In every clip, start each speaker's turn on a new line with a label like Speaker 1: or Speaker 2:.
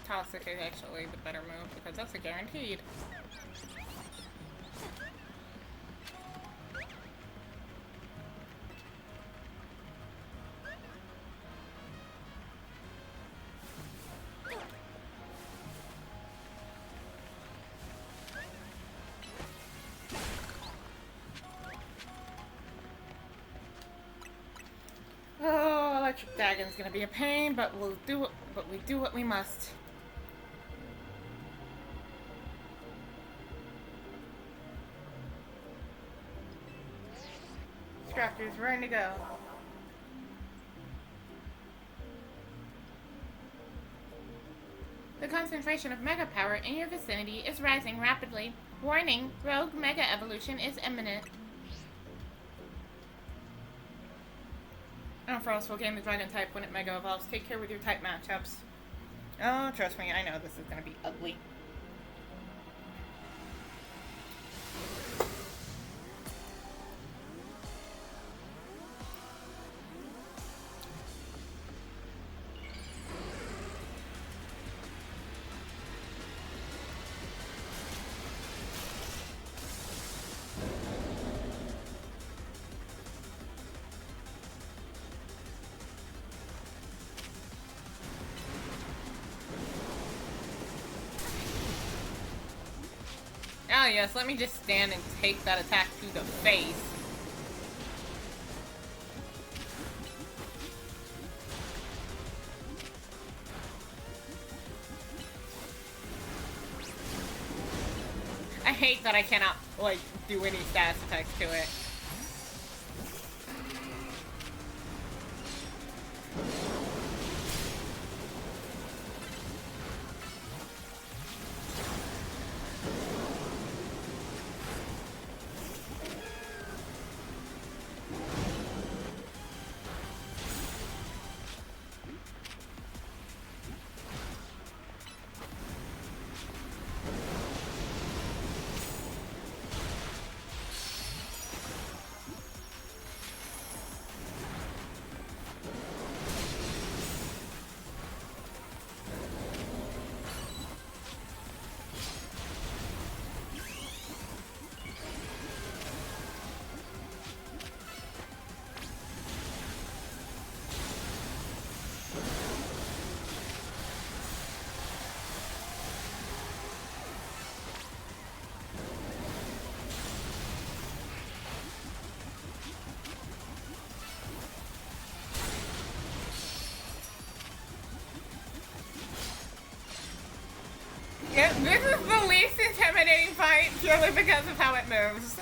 Speaker 1: Toxic is actually the better move because that's a guaranteed. Oh, Electric Dragon's gonna be a pain, but we do what we must. Scrapper's ready to go. The concentration of Mega Power in your vicinity is rising rapidly. Warning, Rogue Mega Evolution is imminent. And Frost will gain the Dragon type when it Mega Evolves. Take care with your type matchups. Oh, trust me, I know this is gonna be ugly. Oh yes, let me just stand and take that attack to the face. I hate that I cannot, like, do any status attacks to it. Yeah, this is the least intimidating fight purely because of how it moves.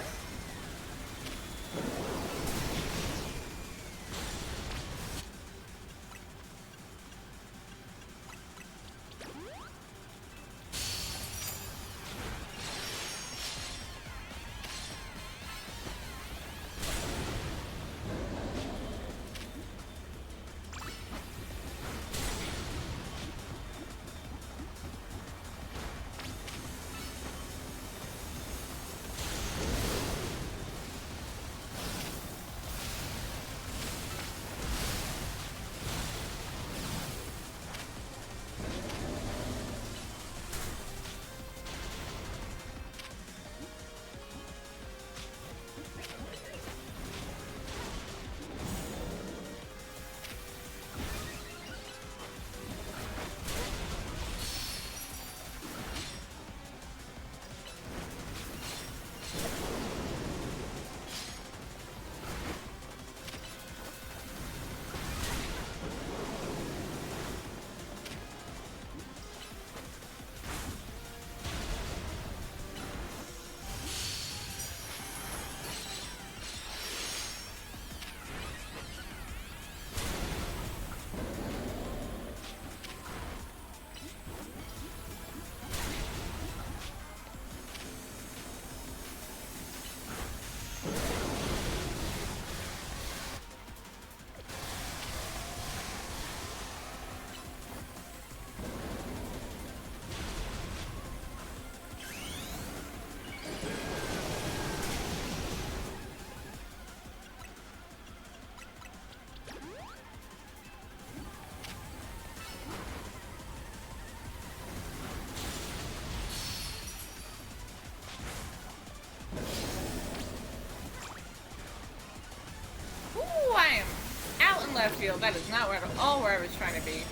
Speaker 1: Ooh, I am out in left field. That is not where I was trying to be.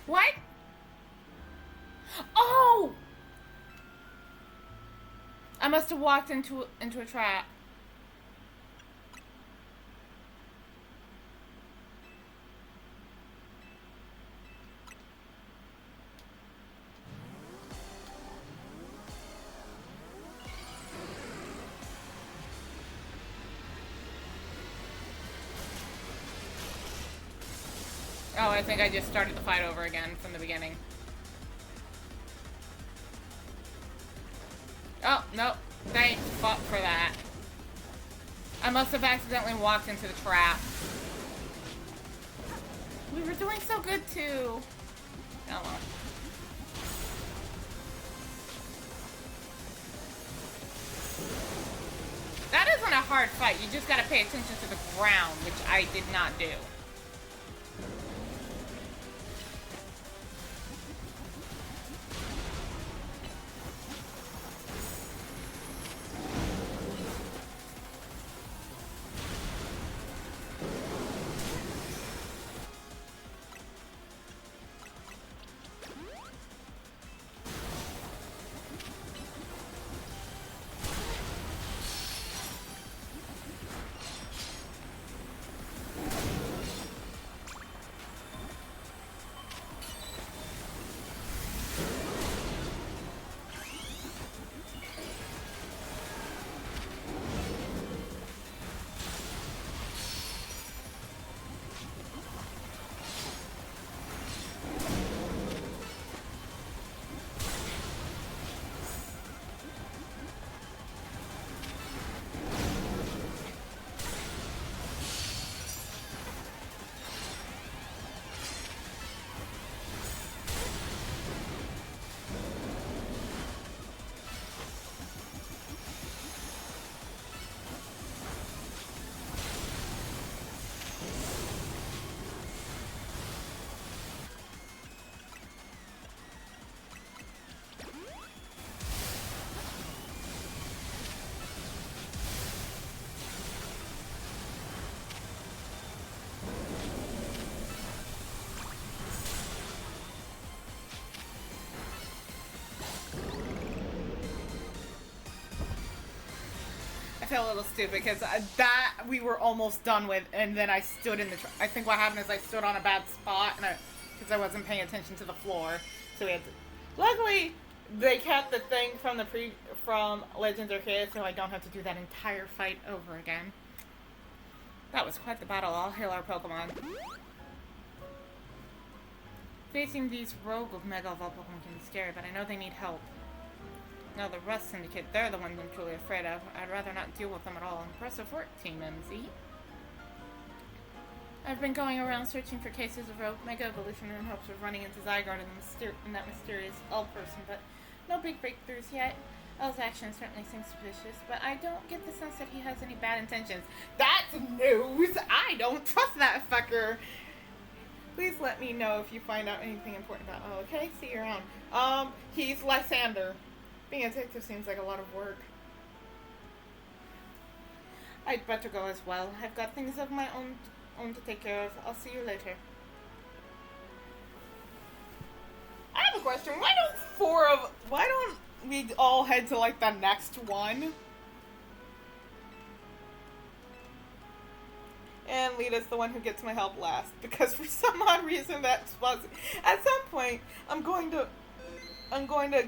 Speaker 1: What? Oh! I must have walked into a trap. Oh, I think I just started the fight over again from the beginning. Oh, no. Thanks, fuck for that. I must have accidentally walked into the trap. We were doing so good, too. Oh, well. That isn't a hard fight. You just gotta pay attention to the ground, which I did not do. I feel a little stupid because that we were almost done with, and then I stood in the. I think what happened is I stood on a bad spot, and because I wasn't paying attention to the floor, so we had to
Speaker 2: Luckily, they kept the thing from from Legends Arceus, so I don't have to do that entire fight over again. That was quite the battle. I'll heal our Pokemon. Facing these rogue of Mega Evolved Pokemon can be scary, but I know they need help. Now the Rust Syndicate, they're the ones I'm truly afraid of. I'd rather not deal with them at all. Impressive work, Team MZ. I've been going around searching for cases of rogue Mega Evolution in hopes of running into Zygarde and that mysterious L person, but no big breakthroughs yet. L's action certainly seems suspicious, but I don't get the sense that he has any bad intentions. That's news! I don't trust that fucker! Please let me know if you find out anything important about. Oh, okay, see you around. He's Lysander. Being a detective seems like a lot of work. I'd better go as well. I've got things of my own to take care of. I'll see you later. I have a question. Why don't we all head to like the next one? And Lita's the one who gets my help last, because for some odd reason that's fuzzy. At some point, I'm going to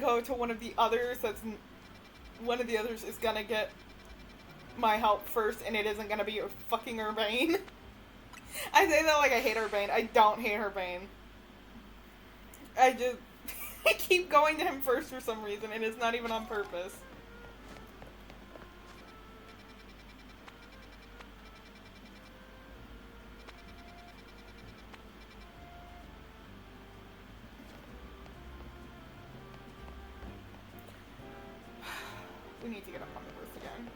Speaker 2: go to one of the others. One of the others is gonna get my help first, and it isn't gonna be fucking Urbane. I say that like I hate Urbane. I don't hate Urbane. I just I keep going to him first for some reason, and it's not even on purpose. We need to get up on the roof again.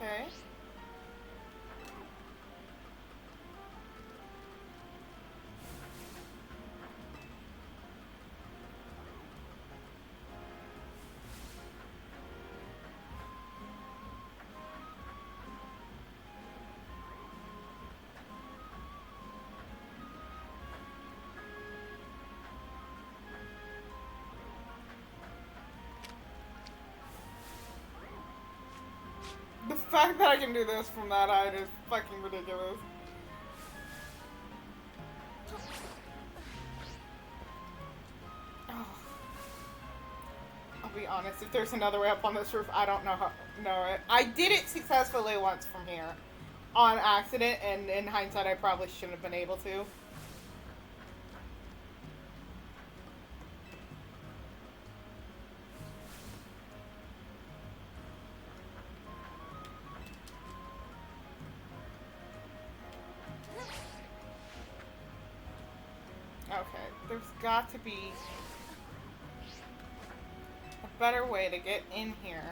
Speaker 2: Okay. The fact that I can do this from that height is fucking ridiculous. Oh. I'll be honest, if there's another way up on this roof, I don't know it. I did it successfully once from here. On accident, and in hindsight, I probably shouldn't have been able to. Okay, there's got to be a better way to get in here.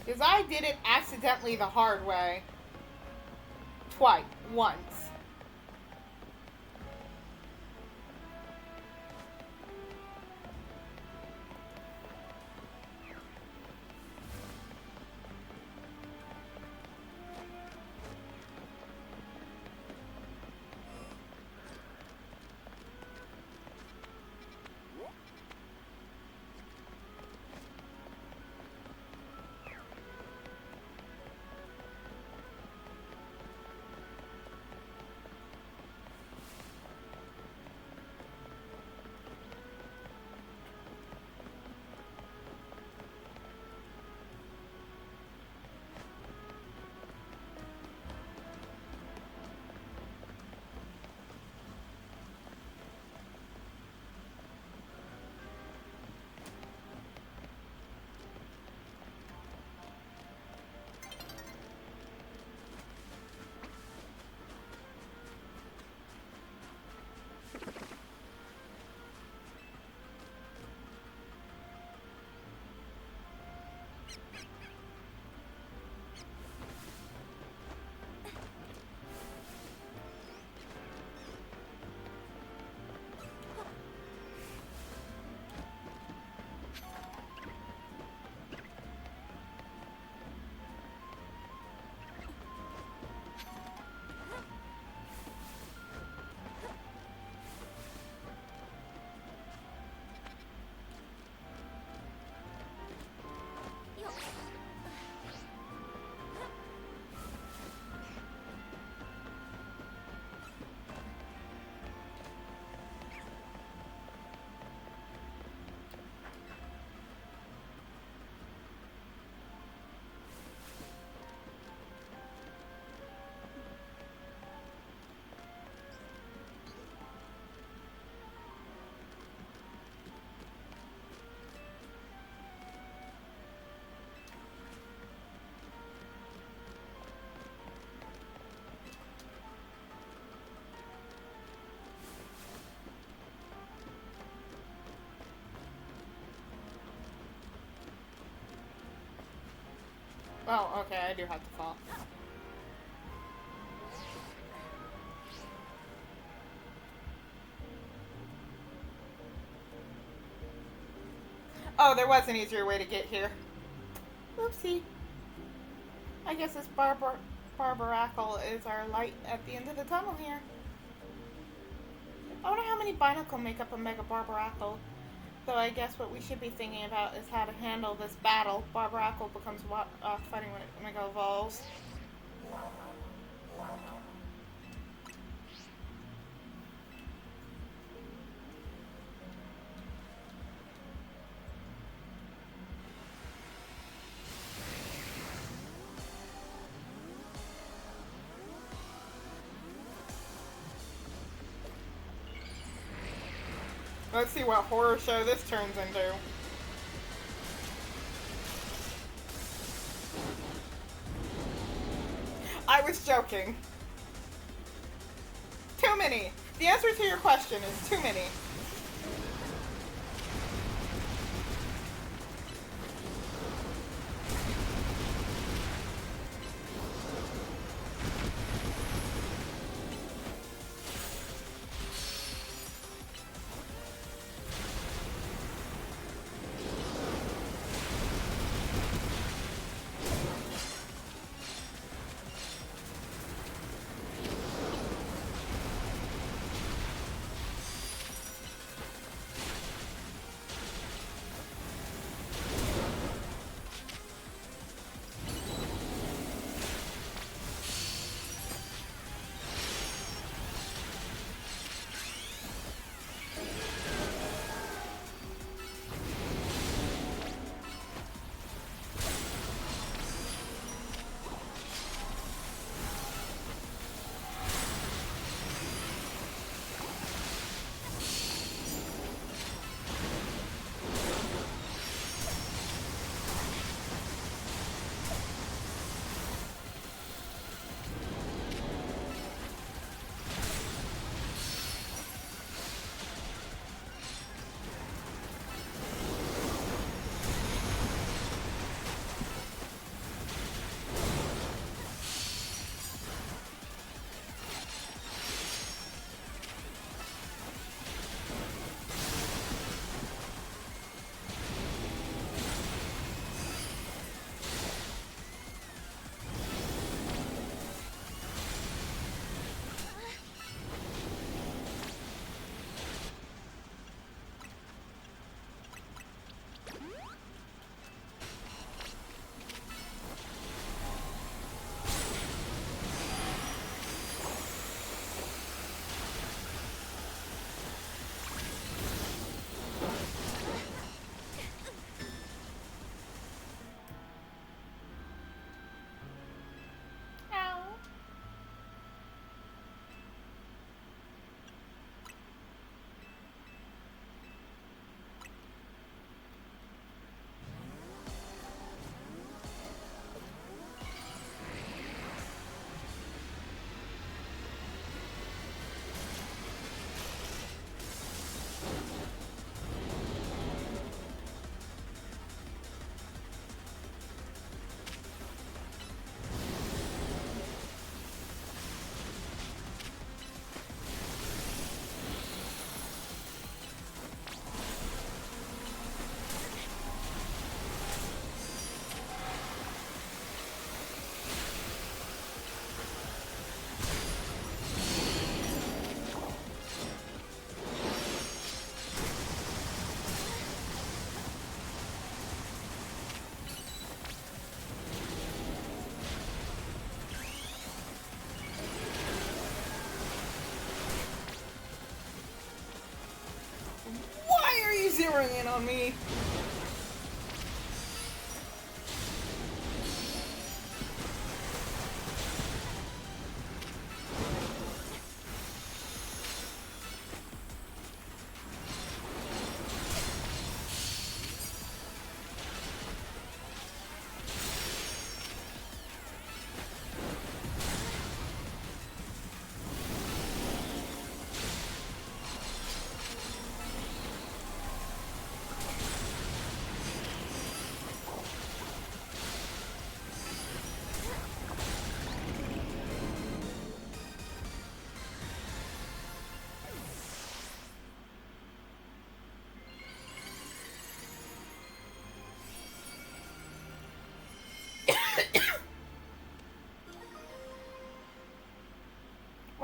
Speaker 2: Because I did it accidentally the hard way. Twice. Once. Oh, okay, I do have to fall. Oh, there was an easier way to get here. Oopsie. I guess this Barbaracle is our light at the end of the tunnel here. I wonder how many Binacle make up a Mega Barbaracle. Though I guess what we should be thinking about is how to handle this battle. Barbaracle becomes fighting when it Mega evolves. Let's see what horror show this turns into. I was joking. Too many. The answer to your question is too many. Zeroing in on me.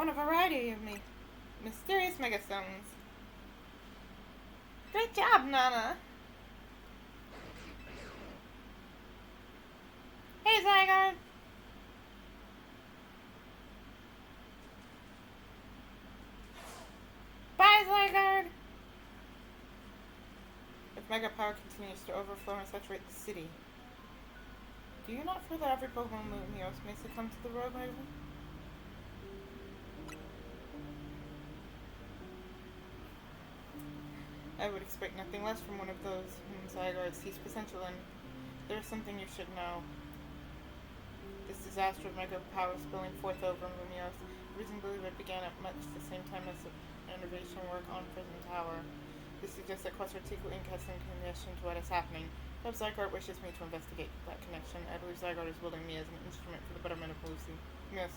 Speaker 2: found a variety of mysterious megastones. Great job, Nana. Hey, Zygarde. Bye, Zygarde. If Mega Power continues to overflow and saturate the city, do you not fear that every Pokemon Lumiose may succumb to the rogue raven? I would expect nothing less from one of those whom Zygarde sees potential in. There's something you should know. This disaster of Mega Power spilling forth over Lumiose, reason to believe it began at much the same time as the renovation work on Prison Tower. This suggests that Quasartico Inc. has some connection to what is happening. Perhaps Zygarde wishes me to investigate that connection. I believe Zygarde is wielding me as an instrument for the betterment of Lucy. Yes,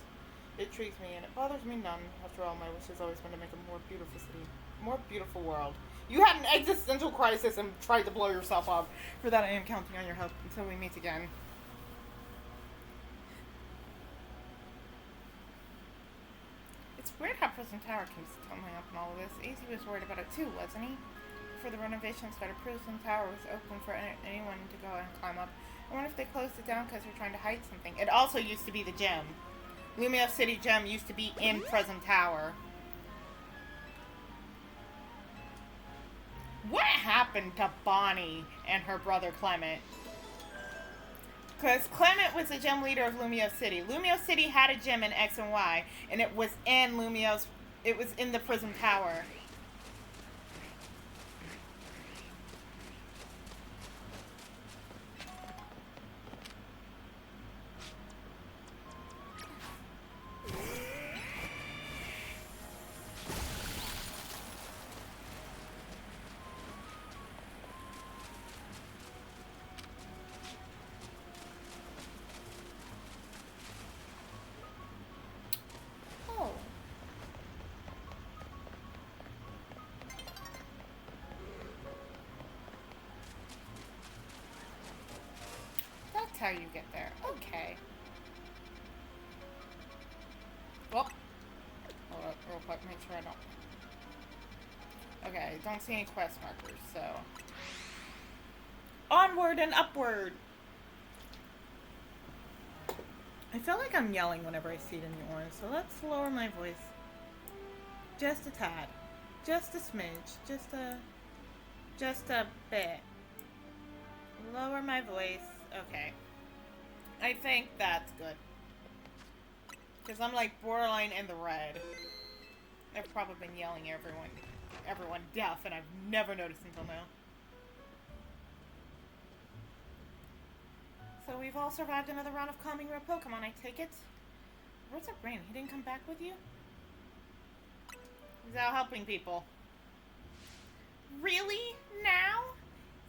Speaker 2: it intrigues me, and it bothers me none. After all, my wish has always been to make a more beautiful city, more beautiful world. You had an existential crisis and tried to blow yourself up. For that, I am counting on your help until we meet again.
Speaker 1: It's weird how Prison Tower keeps tumbling up in all of this. AZ was worried about it too, wasn't he? Before the renovation started, Prison Tower was open for anyone to go and climb up. I wonder if they closed it down because they're trying to hide something. It also used to be the gym. Lumiose City Gym used to be in Prison Tower. What happened to Bonnie and her brother Clement? Because Clement was the gym leader of Lumiose City. Lumiose City had a gym in X and Y, and it was in Lumiose. It was in the Prison Tower. How you get there. Okay. Well, hold up real quick, make sure I don't. Okay, don't see any quest markers, so.
Speaker 2: Onward and upward! I feel like I'm yelling whenever I see it in the orange, so let's lower my voice. Just a tad. Just a smidge. Just a bit. Lower my voice. Okay. I think that's good. Because I'm like borderline in the red. I've probably been yelling everyone deaf, and I've never noticed until now. So we've all survived another round of calming rare Pokemon, I take it? Where's our brain? He didn't come back with you? He's out helping people. Really? Now?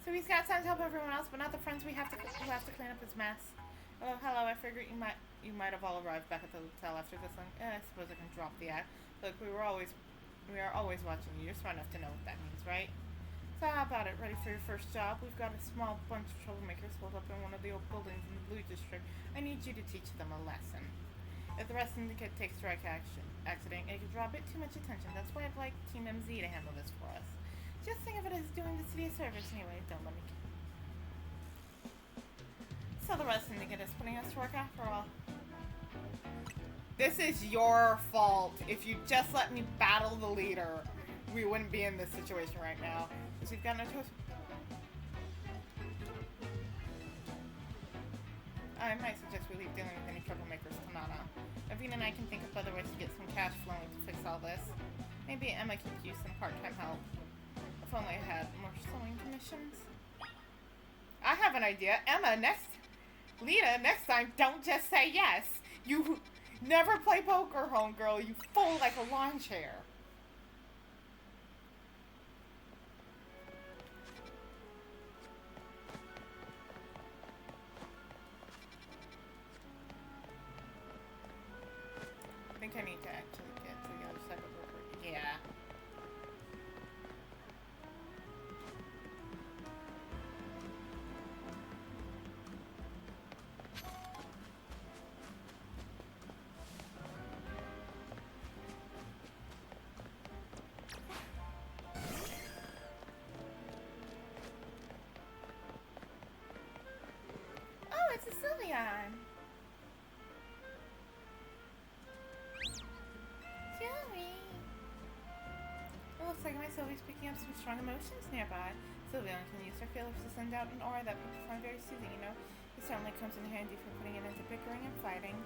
Speaker 2: So he's got time to help everyone else, but not the friends who have to clean up his mess. Oh, hello. I figured you might have all arrived back at the hotel after this one. I suppose I can drop the act. Look, we are always watching you. You're smart enough to know what that means, right? So how about it? Ready for your first job? We've got a small bunch of troublemakers holed up in one of the old buildings in the Blue District. I need you to teach them a lesson. If the rest syndicate takes direct accident, it could draw a bit too much attention. That's why I'd like Team MZ to handle this for us. Just think of it as doing the city a service anyway. Don't let me. So the rest syndicate is putting us to work after all. This is your fault. If you just let me battle the leader, we wouldn't be in this situation right now. So you've got no choice. I might suggest we leave dealing with any troublemakers to Nana. Avina and I can think of other ways to get some cash flowing to fix all this. Maybe Emma could use some part-time help. If only I had more sewing commissions. I have an idea. Emma, Lita, next time, don't just say yes. You never play poker, homegirl. You fold like a lawn chair. I think I need to actually get to the other side of the river. Yeah.
Speaker 1: like my Sylvie's picking up some strong emotions nearby. Sylveon can use her feelers to send out an aura that makes find very soothing, you know? It certainly comes in handy for putting it into bickering and fighting.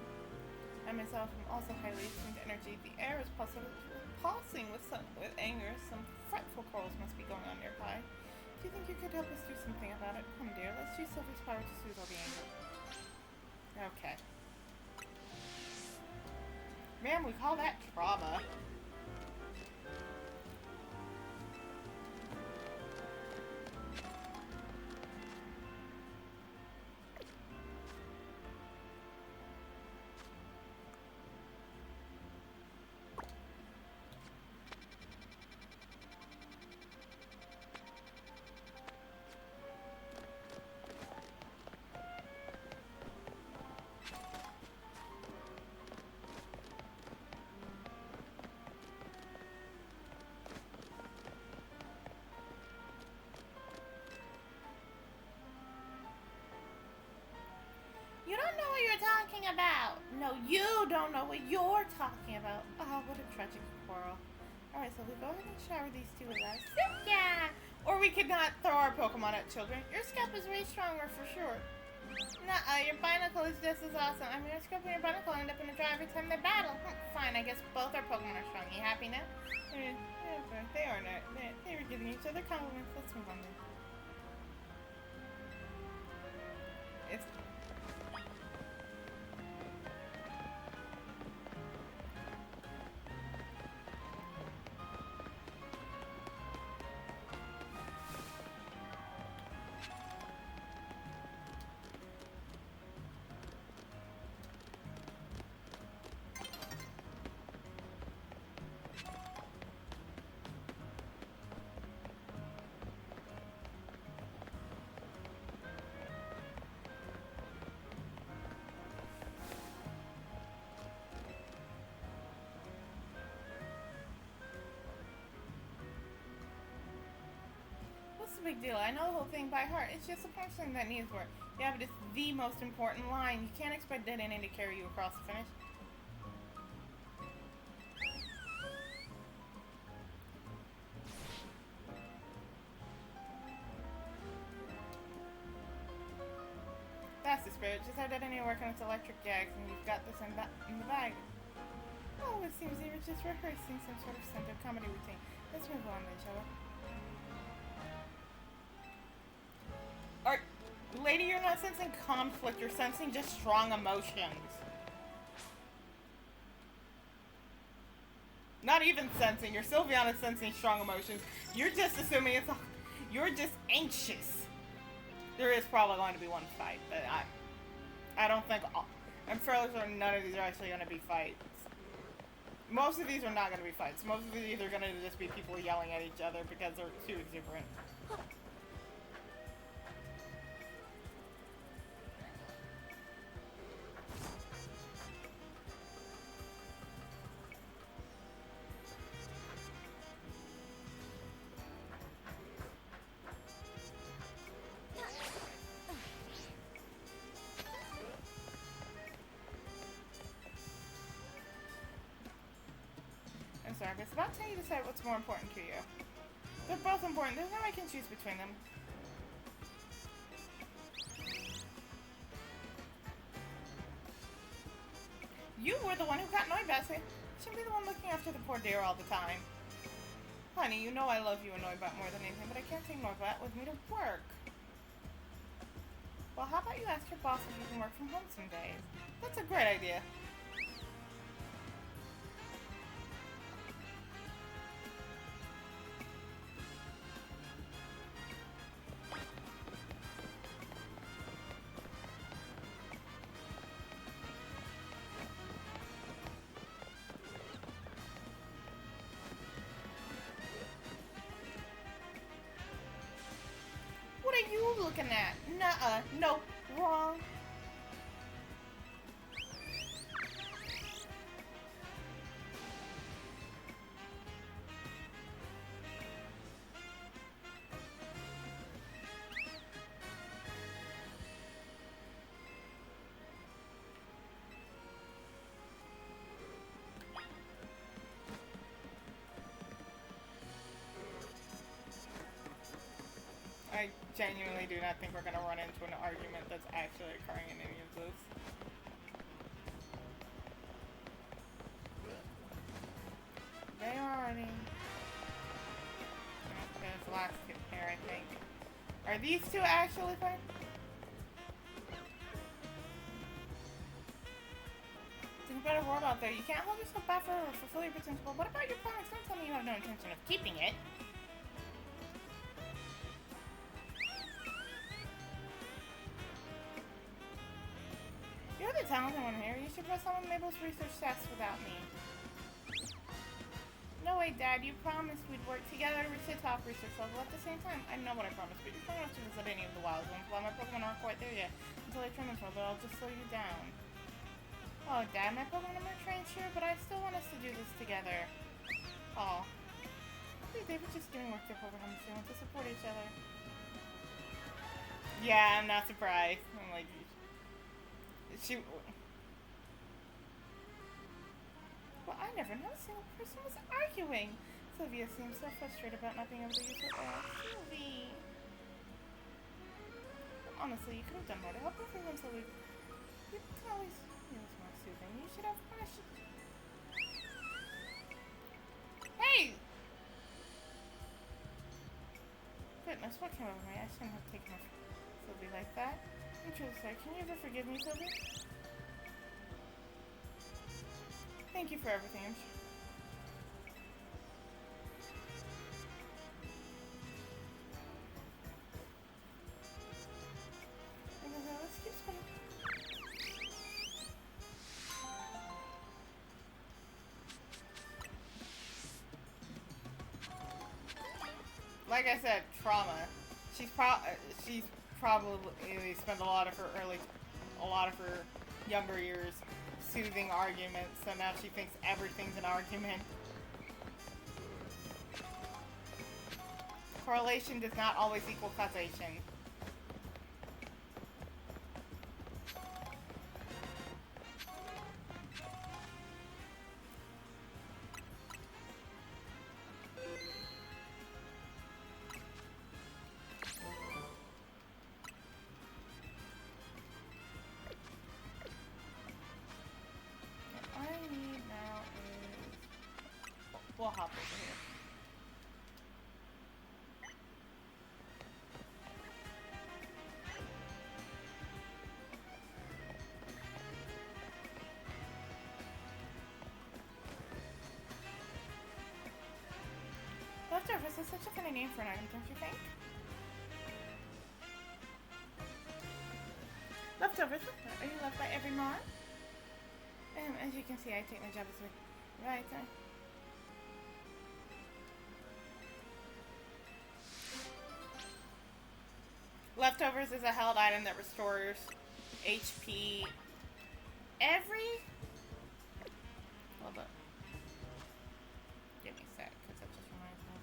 Speaker 1: I myself am also highly attuned to energy. The air is pulsing with anger. Some fretful quarrels must be going on nearby. Do you think you could help us do something about it? Come, dear, let's use Sylvie's power to soothe all the anger. Okay. Man, we call that trauma. You don't know what you're talking about. No, you don't know what you're talking about. Oh, what a tragic quarrel. Alright, so we go ahead and shower these two with us. Yeah! Or we could not throw our Pokemon at children. Your Scap is way stronger for sure. Nuh-uh, your Binacle is just as awesome. I mean, your Scap and your Binacle end up in a draw every time they battle. Fine, I guess both our Pokemon are strong. You happy now? They are not. They were giving each other compliments. Let's move on then. It's... What's the big deal? I know the whole thing by heart. It's just a punchline that needs work. Yeah, but it's the most important line. You can't expect Dead Ending to carry you across the finish. That's the spirit. Just have Dead Ending work on its electric gags, and you've got this in the bag. Oh, it seems they were just rehearsing some sort of center comedy routine. Let's move on then, shall we? Lady, you're not sensing conflict, you're sensing just strong emotions. Not even sensing, your Sylveon is sensing strong emotions. You're just assuming it's you're just anxious. There is probably going to be one fight, but I don't think, I'm fairly certain none of these are actually going to be fights. Most of these are not going to be fights. Most of these are going to just be people yelling at each other because they're too exuberant. I'm sorry, but it's about time you decide what's more important to you. They're both important. There's no way I can choose between them. You were the one who got Noibat. You shouldn't be the one looking after the poor dear all the time. Honey, you know I love you and Noibat more than anything, but I can't take Noibat with me to work. Well, how about you ask your boss if you can work from home some days? That's a great idea. What are you looking at? Nuh-uh. No. Wrong. I genuinely do not think we're gonna run into an argument that's actually occurring in any of this. They already. There's lots here, I think. Are these two actually fine? Think better world out there. You can't hold yourself back for fulfill your potential. What about your promise? Don't tell me you have no intention of keeping it. You're the talented one here. You should run some of Mabel's research tasks without me. No way, Dad. You promised we'd work together to reach the top research level at the same time. I know what I promised, but you're not to visit any of the wild ones while my Pokemon aren't quite there yet. Until I train them further, I'll just slow you down. Oh, Dad, my Pokemon are more trained, sure, but I still want us to do this together. Oh. They were just doing work to overcome the feeling to support each other. Yeah, I'm not surprised. I'm like, she... Well, I never noticed a single person was arguing. Sylvia seems so frustrated about not being able to use her own. Sylvie. Honestly, you could have done more to help everyone, Sylvie. You can always use more soothing. You should have punished. Hey! Goodness, what came over me? I shouldn't have taken Sylvie like that. I'm truly sorry. Can you ever forgive me, Sylvie? Thank you for everything, I'm sure. Let's keep spinning. Like I said, trauma. She's probably spent a lot of her younger years soothing arguments, so now she thinks everything's an argument. Correlation does not always equal causation. We'll hop over here. Leftovers is such a funny name for an item, don't you think? Leftovers? Are you loved by everyone? As you can see, I take my job as a writer. Leftovers is a held item that restores HP every... Hold up. Give me a sec, because that just reminds me.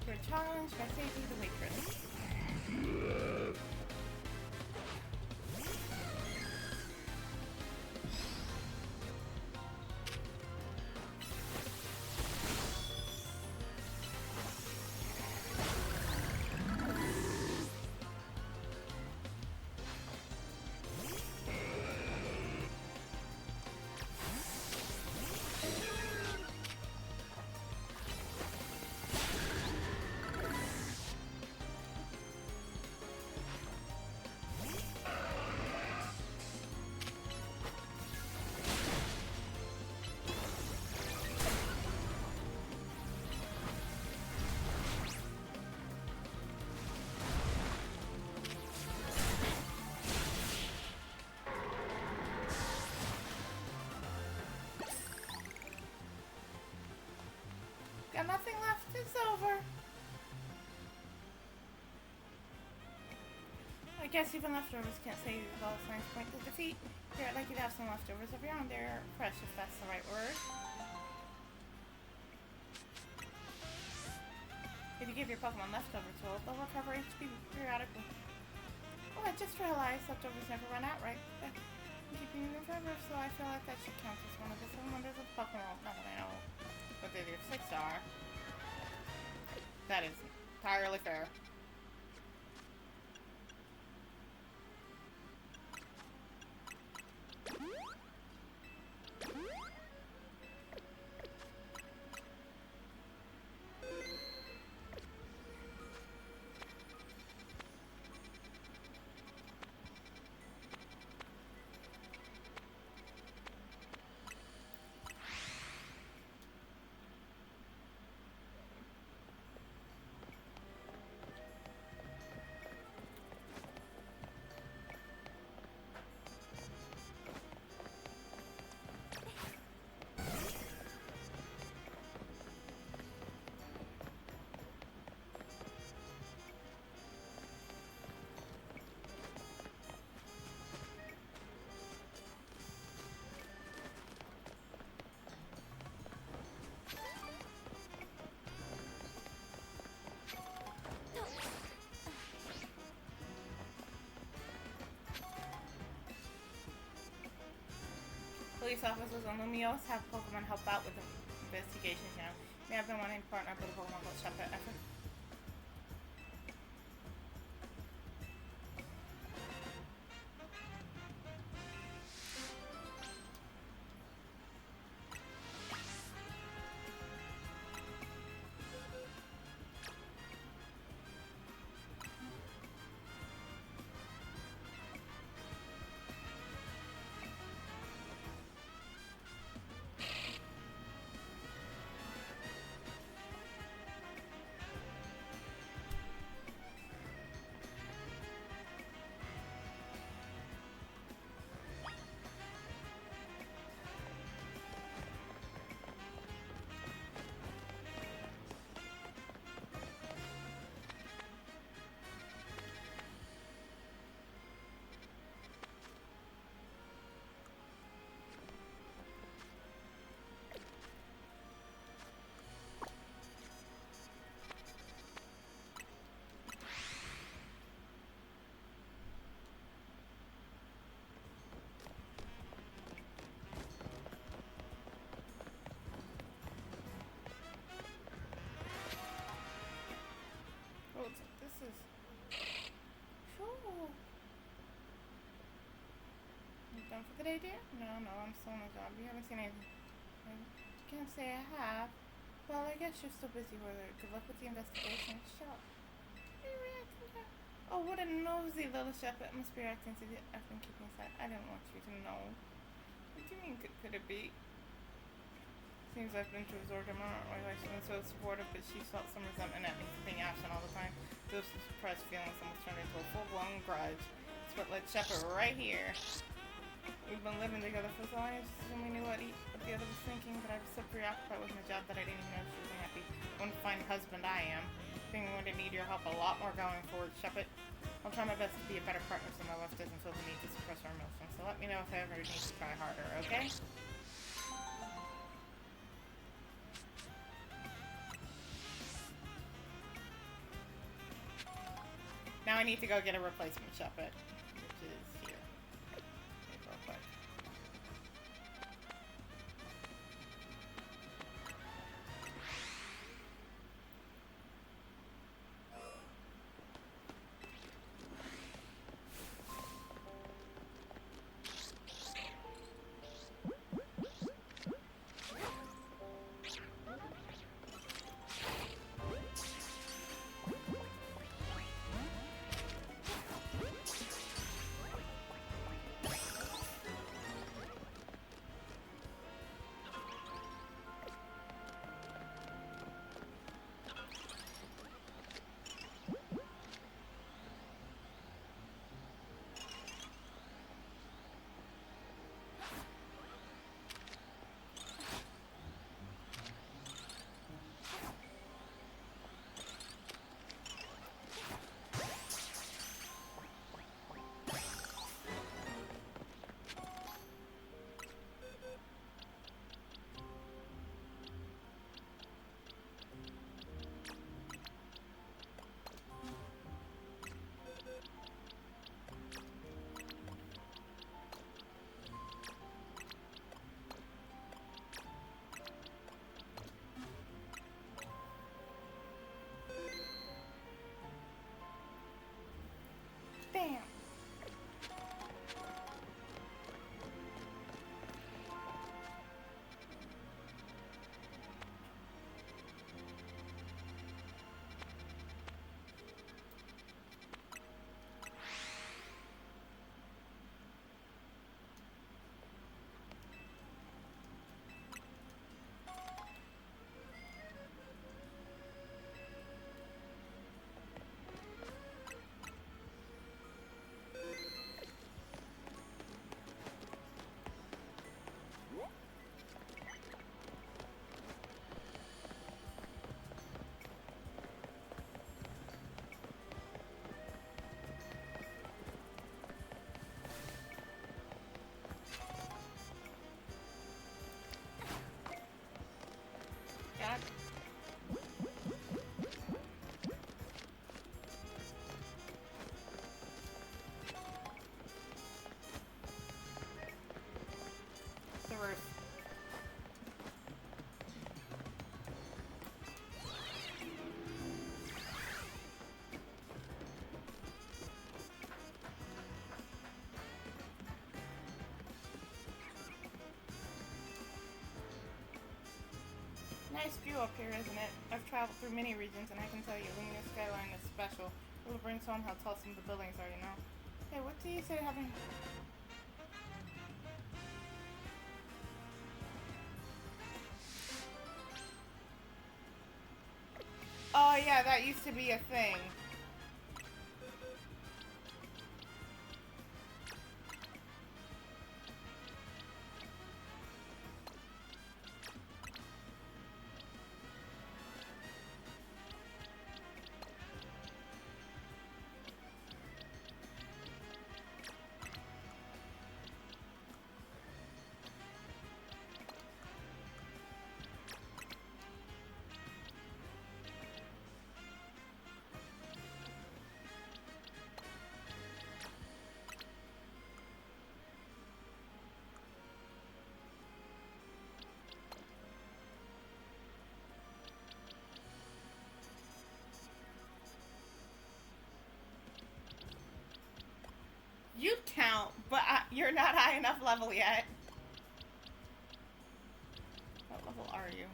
Speaker 1: You're challenged by Sadie the waitress. Got nothing left, it's over. I guess even leftovers can't save all Science Point to defeat. Here, I'd like you to have some leftovers of your own. They're fresh, if that's the right word. If you give your Pokemon leftover tools, they'll recover HP periodically. Oh, I just realized leftovers never run out, right? I'm keeping them forever, so I feel like that should count as one of the 7 wonders of Pokemon. Not that I know what the other 6 are. That is entirely fair. Police officers on Lumiose have Pokemon help out with investigations, you know. May have been wanting to partner up with a Pokemon called Shuppet effort. This is... Cool. You done for the day, dear? No, I'm still on the job. You haven't seen anything. I can't say I have. Well, I guess you're still busy with it. Good luck with the investigation. Shut up. Are you reacting to that? Oh, what a nosy little shepherd must be reacting to the... I've been keeping aside. I didn't want you to know. What do you mean, could it be? Seems I've been to resort to my wife. She's been so supportive, but she felt some resentment at me for being absent all the time. Those suppressed feelings almost turned into a full-blown grudge. It's what led Shepard right here. We've been living together for so long, I assumed we knew what the other was thinking, but I was so preoccupied with my job that I didn't even know she was happy. What a fine husband I am. I think I'm going to need your help a lot more going forward, Shepard. I'll try my best to be a better partner so my wife doesn't feel the need to suppress her emotions. So let me know if I ever need to try harder, okay? Now I need to go get a replacement Shuppet, which is here. Wait real quick. Nice view up here, isn't it? I've traveled through many regions, and I can tell you, Luminar Skyline is special. It really brings home how tall some of the buildings are, you know? Hey, what do you say having... Oh, yeah, that used to be a thing. You count, but you're not high enough level yet. What level are you?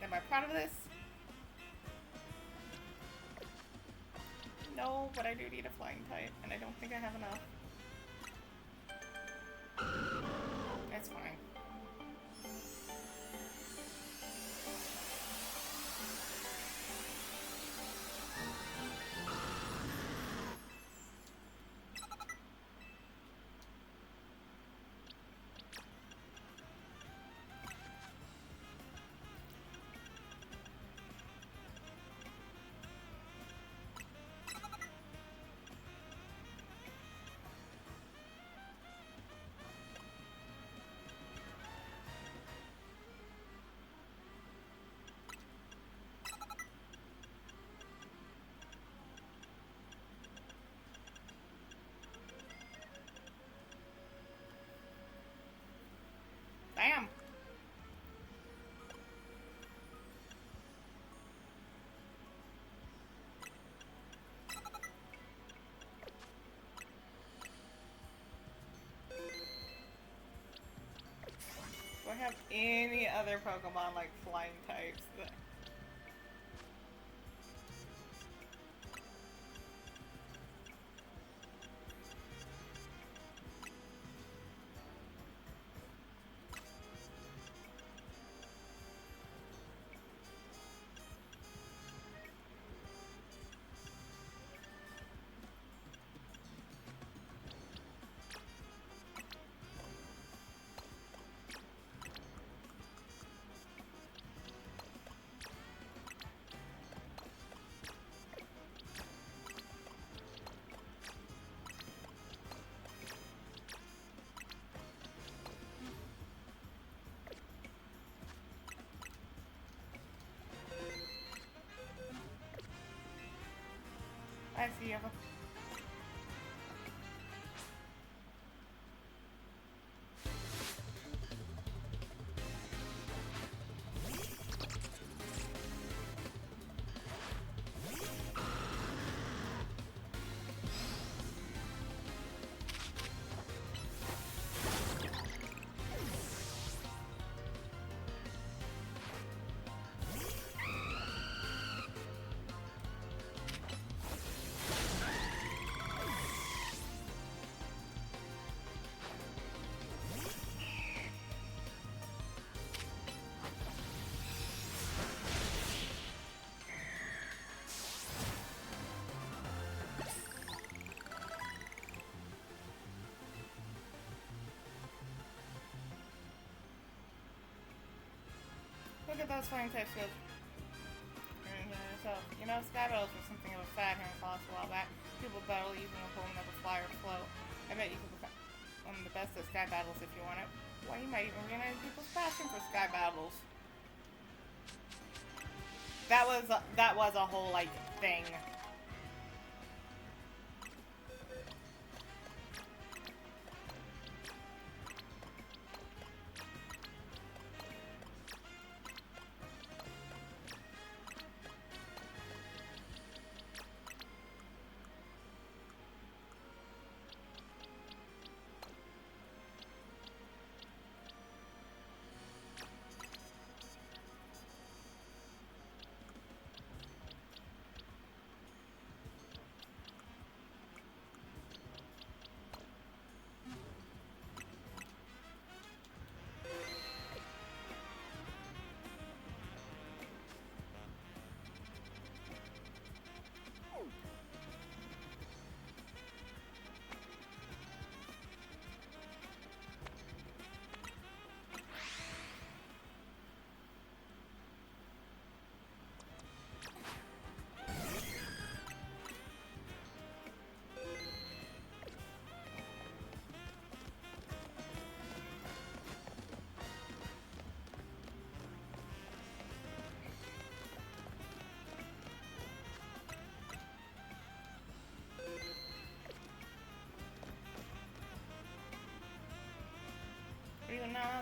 Speaker 1: Am I proud of this? No, but I do need a flying type, and I don't think I have enough. That's fine. Bam! Do I have any other Pokemon like flying types that... I see you. Look at those flying type skills. So, you know, sky battles were something of a fad here in Colossus a while back. People battle using a whole never fly or float. I bet you could become one of the best at sky battles if you want it. Why, you might even realize people's passion for sky battles. That was a whole, like, thing.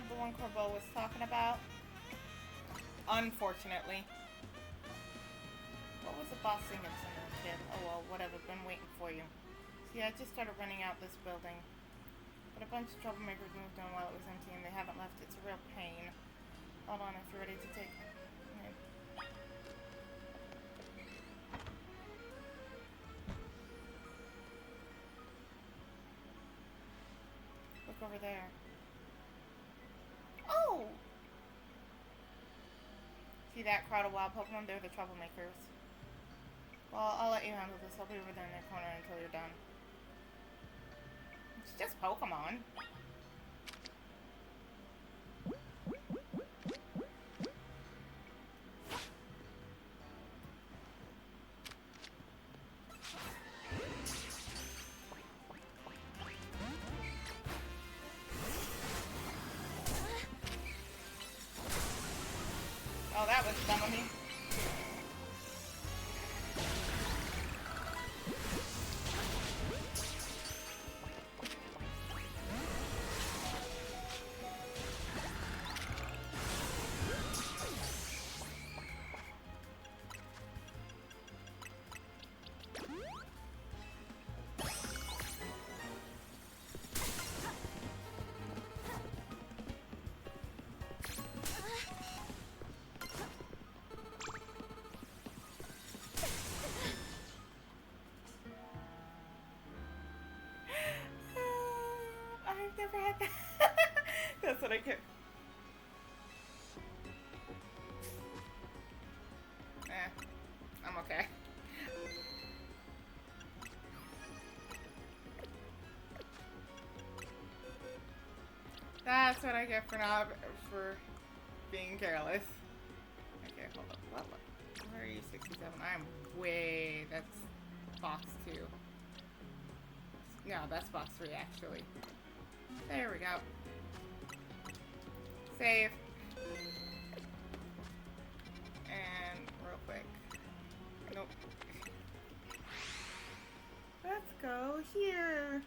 Speaker 1: the one Corbeau was talking about. Unfortunately. What was the boss singing to the kid? Oh well, whatever, been waiting for you. See, I just started running out this building. But a bunch of troublemakers moved in while it was empty and they haven't left. It's a real pain. Hold on, if you're ready to take... Okay. Look over there. Oh! See that crowd of wild Pokemon? They're the troublemakers. Well, I'll let you handle this. I'll be over there in their corner until you're done. It's just Pokemon. Oh, that was dumb of me. I've never had that. That's what I get. I'm okay. That's what I get for being careless. Okay, hold up. What? Where are you, 67? I'm way... That's box 2. No, that's box 3, actually. There we go. Save. And real quick. Nope. Let's go here.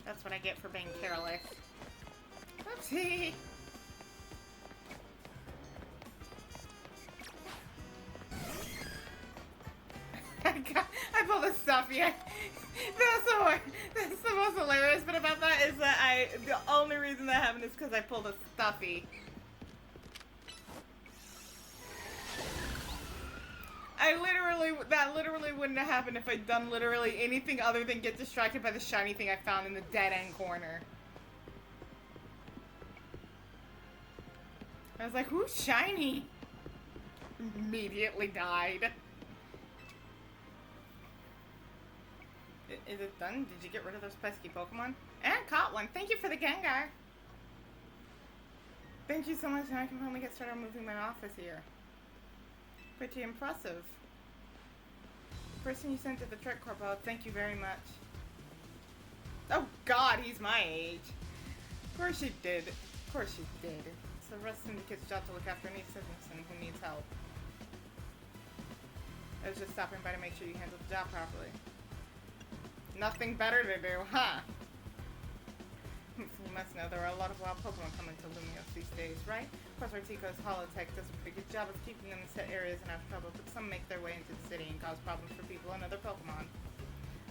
Speaker 1: That's what I get for being careless. Oopsie! I pulled a stuffy. That's the most hilarious bit about that is that the only reason that happened is because I pulled a stuffy. That literally wouldn't have happened if I'd done literally anything other than get distracted by the shiny thing I found in the dead end corner. I was like, who's shiny? Immediately died. Is it done? Did you get rid of those pesky Pokemon? And caught one. Thank you for the Gengar. Thank you so much, and I can finally get started moving my office here. Pretty impressive. The person you sent to the Trick Corpo, thank you very much. Oh god, he's my age. Of course you did. Of course you did. It's the rest of the kid's job to look after any citizen who needs help. I was just stopping by to make sure you handled the job properly. Nothing better to do, huh? You must know there are a lot of wild Pokemon coming to Lumiose these days, right? Of course, Artico's Holotech does a pretty good job of keeping them in set areas and out of trouble, but some make their way into the city and cause problems for people and other Pokemon.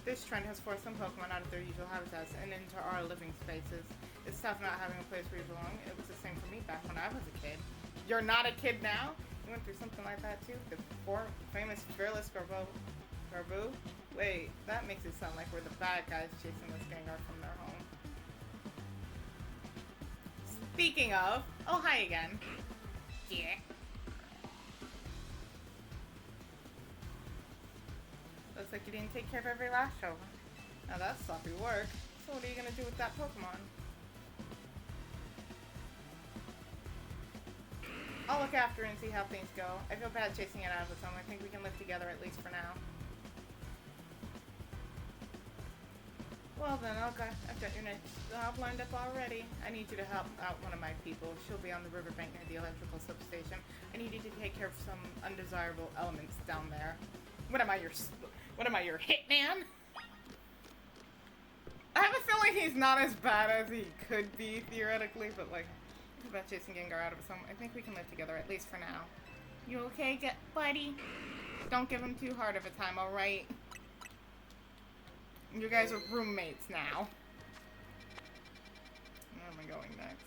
Speaker 1: This trend has forced some Pokemon out of their usual habitats and into our living spaces. It's tough not having a place where you belong. It was the same for me back when I was a kid. You're not a kid now? You went through something like that too? The famous Fearless Garbu? Wait, that makes it sound like we're the bad guys chasing this Gengar from their home. Speaking of, oh hi again. Yeah. Looks like you didn't take care of every last show. Now that's sloppy work. So what are you gonna do with that Pokemon? I'll look after it and see how things go. I feel bad chasing it out of its home. I think we can live together at least for now. Well then, I've got your next job lined up already. I need you to help out one of my people. She'll be on the riverbank near the electrical substation. I need you to take care of some undesirable elements down there. What am I, your hitman? I have a feeling he's not as bad as he could be, theoretically, but like, it's about chasing Gengar out of his home. I think we can live together, at least for now. You okay, buddy? Don't give him too hard of a time, alright? You guys are roommates now. Where am I going next?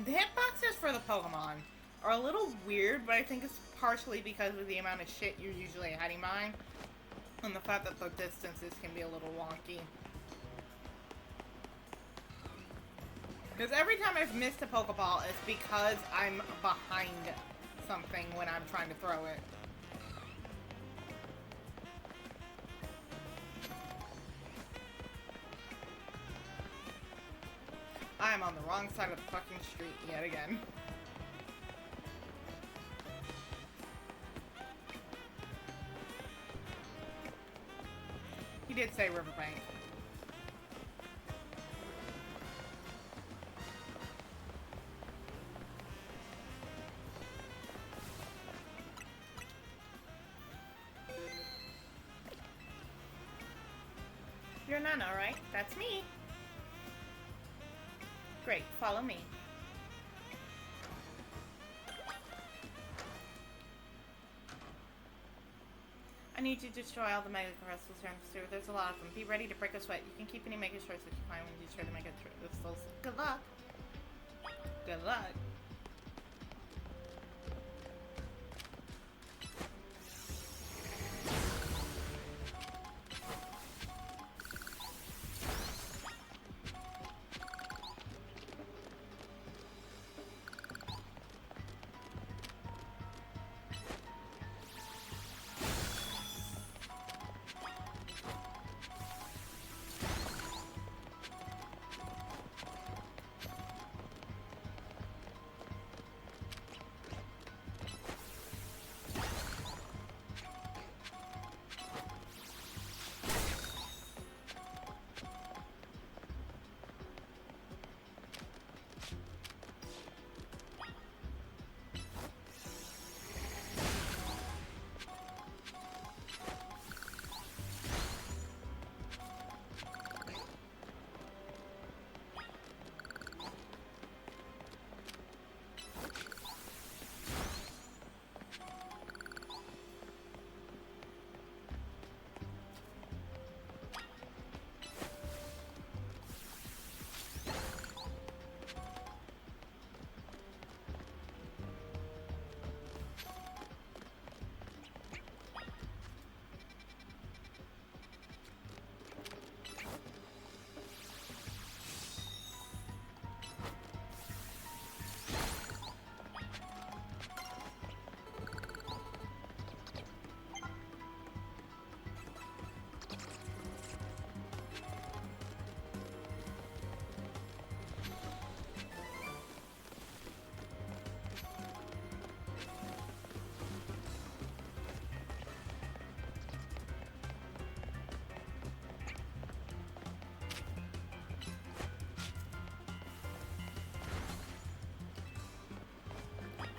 Speaker 1: The hitboxes for the Pokemon are a little weird, but I think it's partially because of the amount of shit you're usually hiding behind, and the fact that the distances can be a little wonky. Because every time I've missed a Pokeball, it's because I'm behind something when I'm trying to throw it. I'm on the wrong side of the fucking street yet again. He did say riverbank. You're Nana, right? That's me. Great, follow me. I need you to destroy all the Mega Crystals here in the sewer. There's a lot of them. Be ready to break a sweat. You can keep any Mega Shards that you find when you destroy the Mega Crystals. Good luck. Good luck.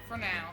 Speaker 1: For now.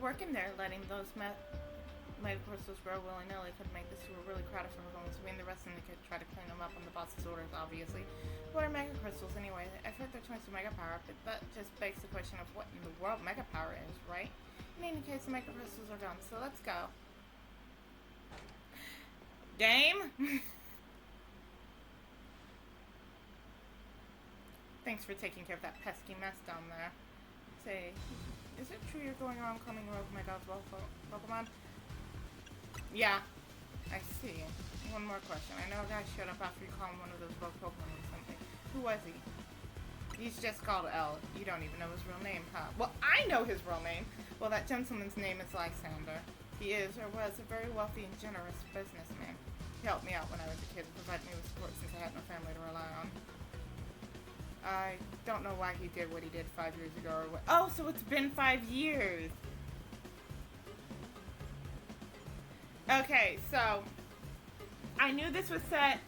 Speaker 1: working there, letting those Mega Crystals grow willy-nilly could make the sewer really crowded for homes. We and the rest of them could try to clean them up on the boss's orders, obviously. What are Mega Crystals anyway? I've heard they're twice the Mega Power, but that just begs the question of what in the world Mega Power is, right? In any case, the Mega Crystals are gone, so let's go. Game? Thanks for taking care of that pesky mess down there. Say, is it true you're going around calming rogue my dog's Pokemon? Yeah, I see. One more question. I know a guy showed up after you calmed one of those rogue Pokemon or something. Who was he? He's just called L. You don't even know his real name, huh? Well, I know his real name. Well, that gentleman's name is Lysander. He is, or was, a very wealthy and generous businessman. He helped me out when I was a kid and provided me with support since I had no family to rely on. I don't know why he did what he did 5 years ago or what. Oh, so it's been 5 years. Okay, so I knew this was set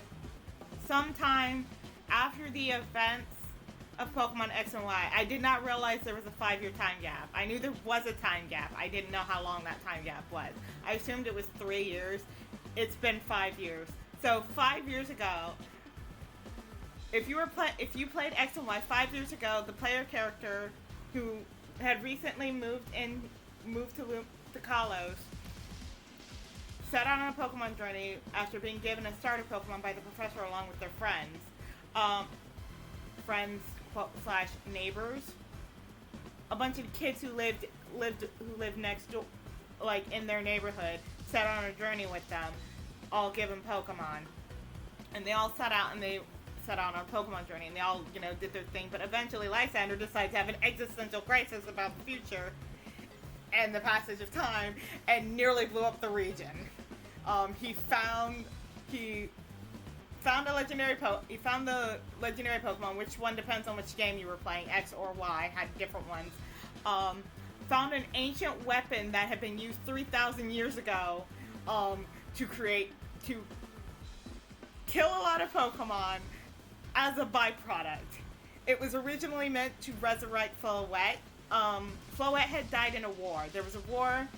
Speaker 1: sometime after the events of Pokemon X and Y. I did not realize there was a 5-year time gap. I knew there was a time gap. I didn't know how long that time gap was. I assumed it was 3 years. It's been 5 years. So 5 years ago, if you played X and Y 5 years ago, the player character who had recently moved to Kalos set out on a Pokemon journey after being given a starter Pokemon by the professor along with their friends. Friends / neighbors. A bunch of kids who lived next door, like in their neighborhood, set on a journey with them, all given Pokemon. And they all set out on a Pokemon journey, and they all, did their thing. But eventually Lysander decides to have an existential crisis about the future and the passage of time, and nearly blew up the region. He found the legendary Pokemon, which one depends on which game you were playing, X or Y, had different ones. Found an ancient weapon that had been used 3,000 years ago to kill a lot of Pokemon as a byproduct. It was originally meant to resurrect Floette. Floette had died in a war. There was a war.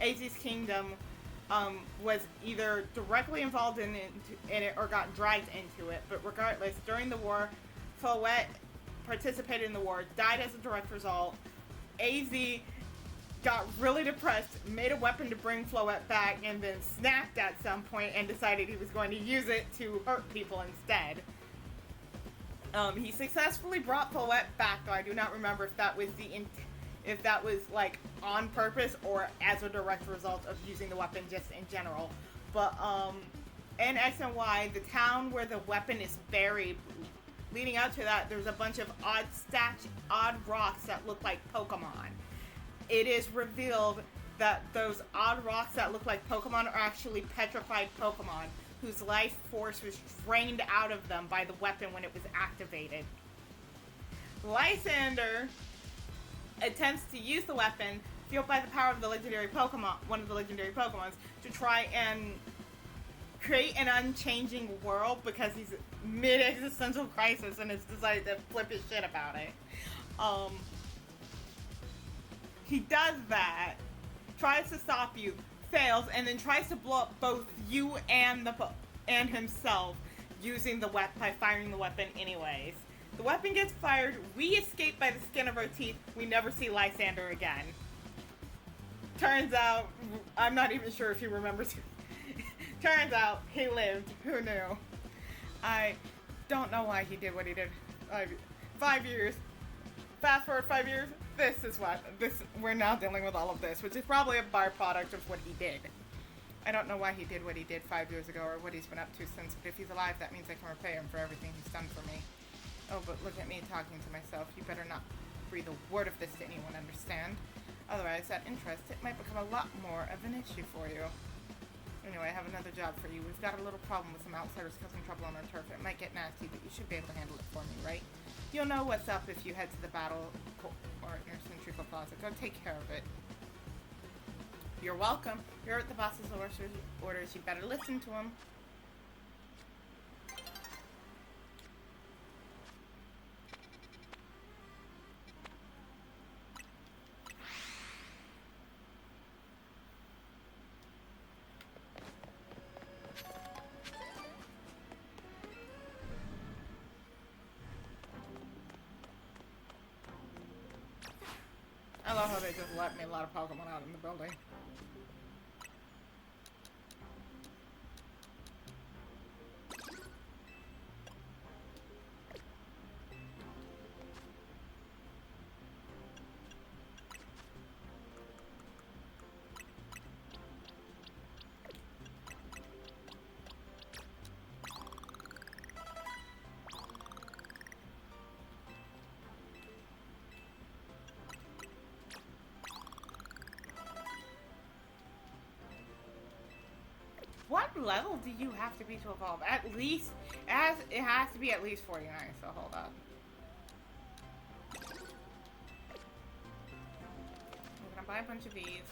Speaker 1: Azi's kingdom was either directly involved in it or got dragged into it. But regardless, during the war, Floette participated in the war, died as a direct result. Az got really depressed, made a weapon to bring Floette back, and then snapped at some point and decided he was going to use it to hurt people instead. He successfully brought Floette back, though I do not remember if that was like on purpose or as a direct result of using the weapon just in general. But in X and Y, the town where the weapon is buried, leading up to that, there's a bunch of odd rocks that look like Pokemon. It is revealed that those odd rocks that look like Pokemon are actually petrified Pokemon, whose life force was drained out of them by the weapon when it was activated. Lysander attempts to use the weapon, fueled by the power of the legendary Pokemon, one of the legendary Pokemons, to try and create an unchanging world because he's mid-existential crisis and has decided to flip his shit about it. He does that, tries to stop you, fails, and then tries to blow up both you and himself using the weapon by firing the weapon anyways. The weapon gets fired, we escape by the skin of our teeth, we never see Lysander again. Turns out, I'm not even sure if he remembers. Turns out, he lived. Who knew? I don't know why he did what he did. 5 years. Fast forward 5 years, we're now dealing with all of this, which is probably a byproduct of what he did. I don't know why he did what he did 5 years ago or what he's been up to since, but if he's alive, that means I can repay him for everything he's done for me. Oh, but look at me talking to myself. You better not breathe a word of this to anyone, understand? Otherwise, that interest, it might become a lot more of an issue for you. Anyway, I have another job for you. We've got a little problem with some outsiders causing trouble on our turf. It might get nasty, but you should be able to handle it for me, right? You'll know what's up if you head to the battle partner Centrical Plaza. Go take care of it. You're welcome. You're at the boss's orders. You better listen to him. they just let me let a Pokemon out in the building. What level do you have to be to evolve? At least, it has to be at least 49, so hold up. I'm gonna buy a bunch of these.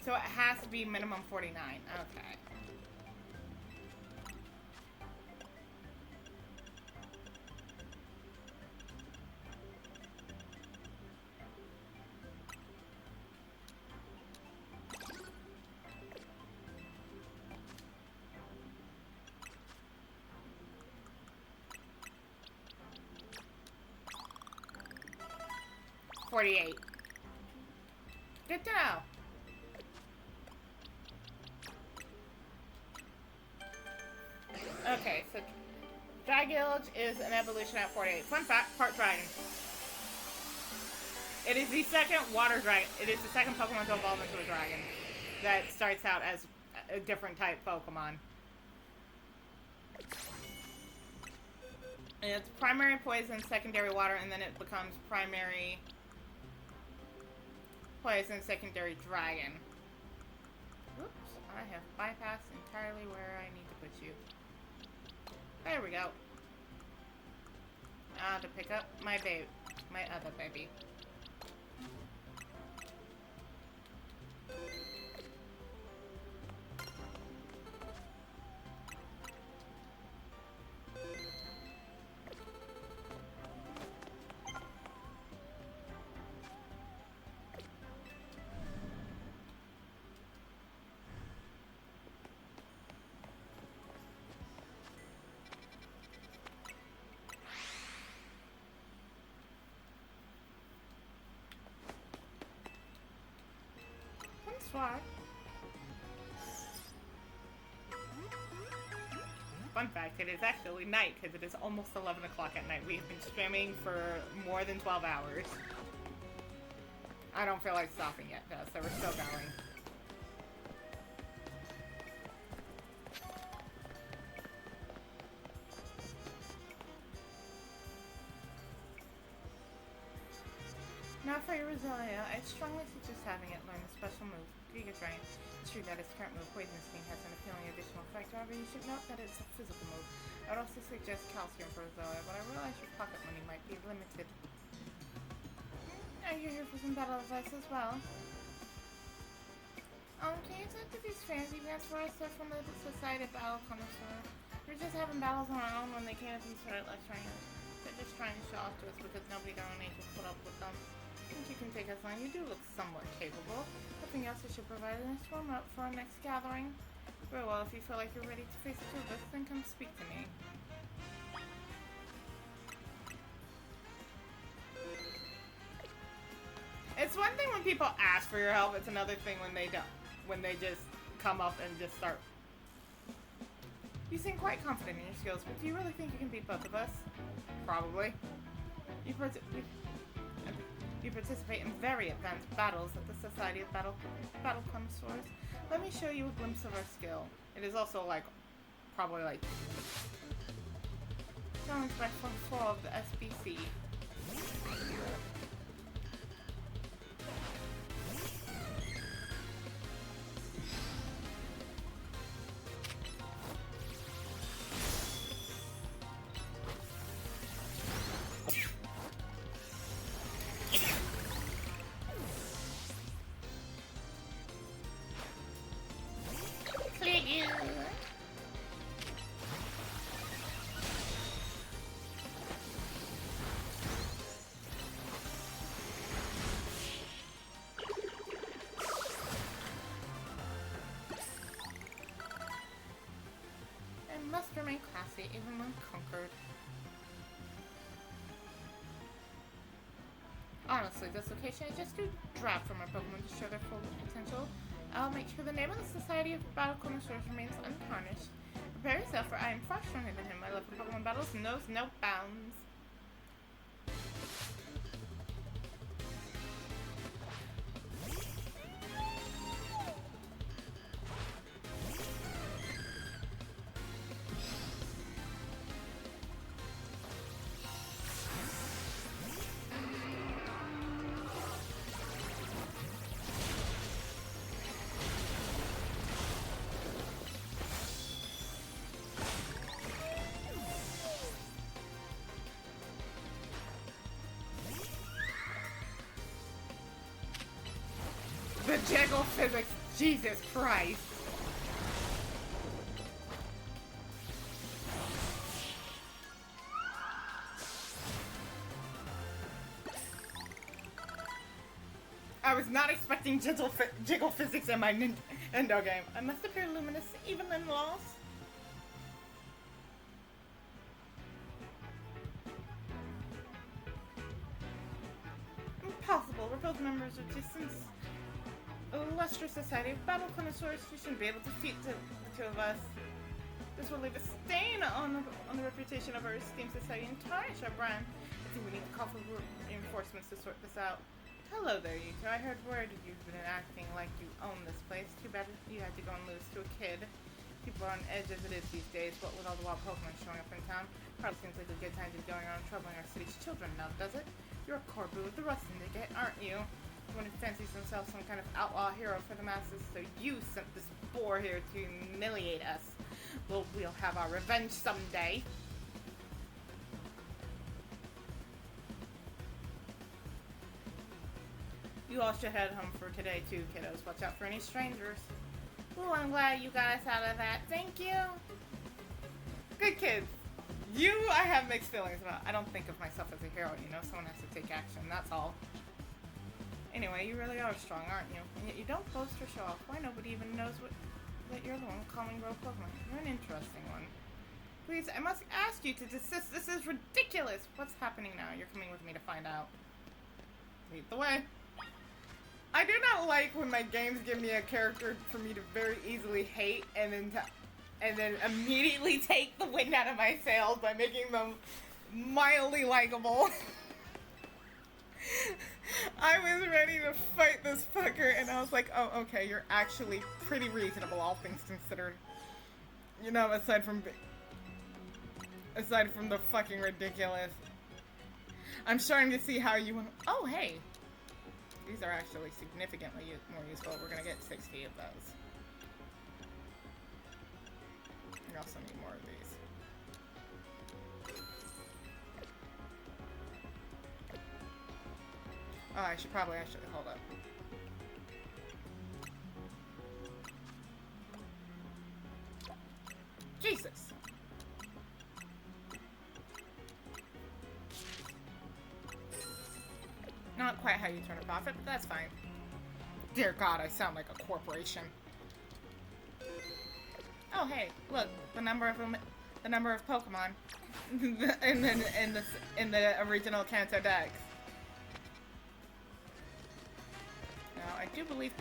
Speaker 1: So it has to be minimum 49. Okay. $48. Good to know. Okay, so Dragilge is an evolution at 48. Fun fact, part dragon. It is the second water dragon. It is the second Pokemon to evolve into a dragon that starts out as a different type Pokemon. And it's primary poison, secondary water, and then it becomes primary poison, secondary dragon. Oops, I have bypassed entirely where I need to put you. There we go. To pick up my other baby. Swag. Fun fact, it is actually night because it is almost 11 o'clock at night. We have been streaming for more than 12 hours. I don't feel like stopping yet though, so we're still going. Now for your Roselia, I strongly suggest having it learn a special move, Giga Drain. It's true that its current move, Poison Sting, has an appealing additional effect, however you should note that it's a physical move. I would also suggest Calcium for Roselia, but I realize your pocket money might be limited. Are you here for some battle advice as well? Can you talk to these fancy pants for us? They're from the Society of Battle Connoisseur. We're just having battles on our own when they can't be started left trainers. They're just trying to show off to us because nobody their own age will put up with them. I think you can take us on. You do look somewhat capable. Nothing else I should provide a nice warm up for our next gathering. Very well, if you feel like you're ready to face the two of us, then come speak to me. It's one thing when people ask for your help, it's another thing when they don't. When they just come up and just start. You seem quite confident in your skills, but do you really think you can beat both of us? Probably. You participate in very advanced battles at the Society of Battle Connoisseurs. Let me show you a glimpse of our skill. It is also like, probably like, challenged by 4 of the SBC. must remain classy even when conquered. Honestly, this location is just too drab for my Pokemon to show their full potential. I'll make sure the name of the Society of Battle Connoisseurs remains untarnished. Prepare yourself, for I am far stronger than him. My love for Pokemon battles knows no bounds. The Jiggle physics, Jesus Christ. I was not expecting jiggle physics in my Nintendo game. I must appear luminous even in loss. Impossible. We're both members of Distance Illustrious Society of Battle Connoisseurs. We shouldn't be able to defeat the two of us. This will leave a stain on the reputation of our esteemed society and tarnish our brand. I think we need to call for reinforcements to sort this out. Hello there, you two. I heard word you've been acting like you own this place. Too bad you had to go and lose to a kid. People are on edge as it is these days, what with all the wild Pokemon showing up in town. Probably seems like a good time to be going around troubling our city's children now, does it? You're a Corbu with the Rust Syndicate, aren't you? One who fancies himself some kind of outlaw hero for the masses, so you sent this boar here to humiliate us. Well, we'll have our revenge someday. You all should head home for today too, kiddos. Watch out for any strangers. Well, I'm glad you got us out of that. Thank you. Good kids. You, I have mixed feelings about. I don't think of myself as a hero, you know? Someone has to take action, that's all. Anyway, you really are strong, aren't you? And yet you don't boast or show off. Why nobody even knows that you're the one calling rogue Pokemon? You're an interesting one. Please, I must ask you to desist. This is ridiculous. What's happening now? You're coming with me to find out. Lead the way. I do not like when my games give me a character for me to very easily hate and then immediately take the wind out of my sails by making them mildly likable. I was ready to fight this fucker and I was like, oh, okay, you're actually pretty reasonable, all things considered. You know, aside from the fucking ridiculous. I'm starting to see how you... Oh, hey! These are actually significantly more useful. We're gonna get 60 of those. We also need more of these. Oh, I should probably actually hold up. Jesus! Not quite how you turn a profit, but that's fine. Dear God, I sound like a corporation. Oh hey, look, the number of Pokemon in the original Kanto Dex. Now I do believe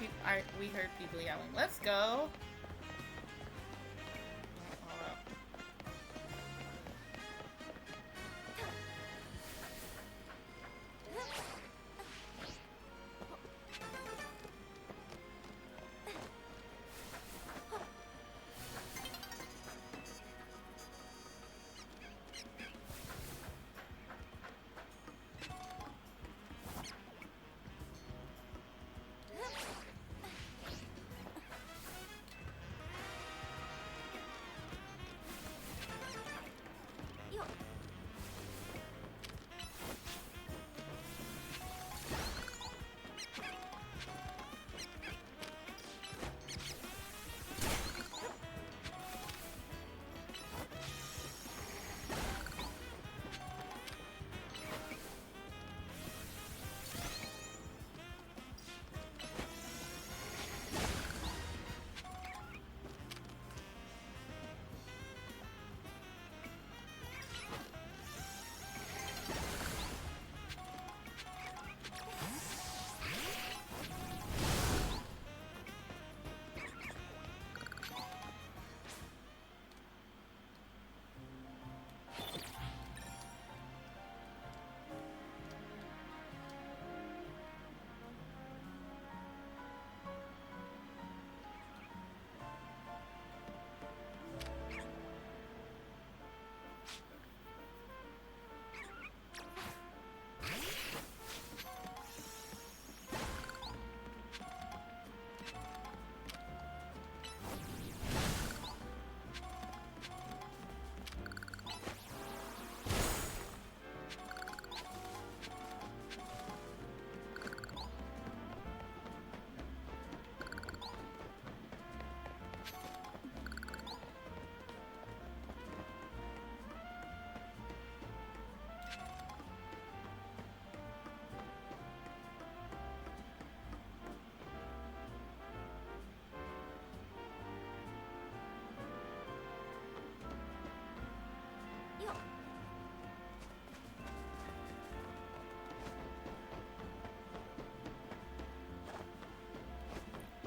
Speaker 1: we heard people yelling. Let's go. Hold up.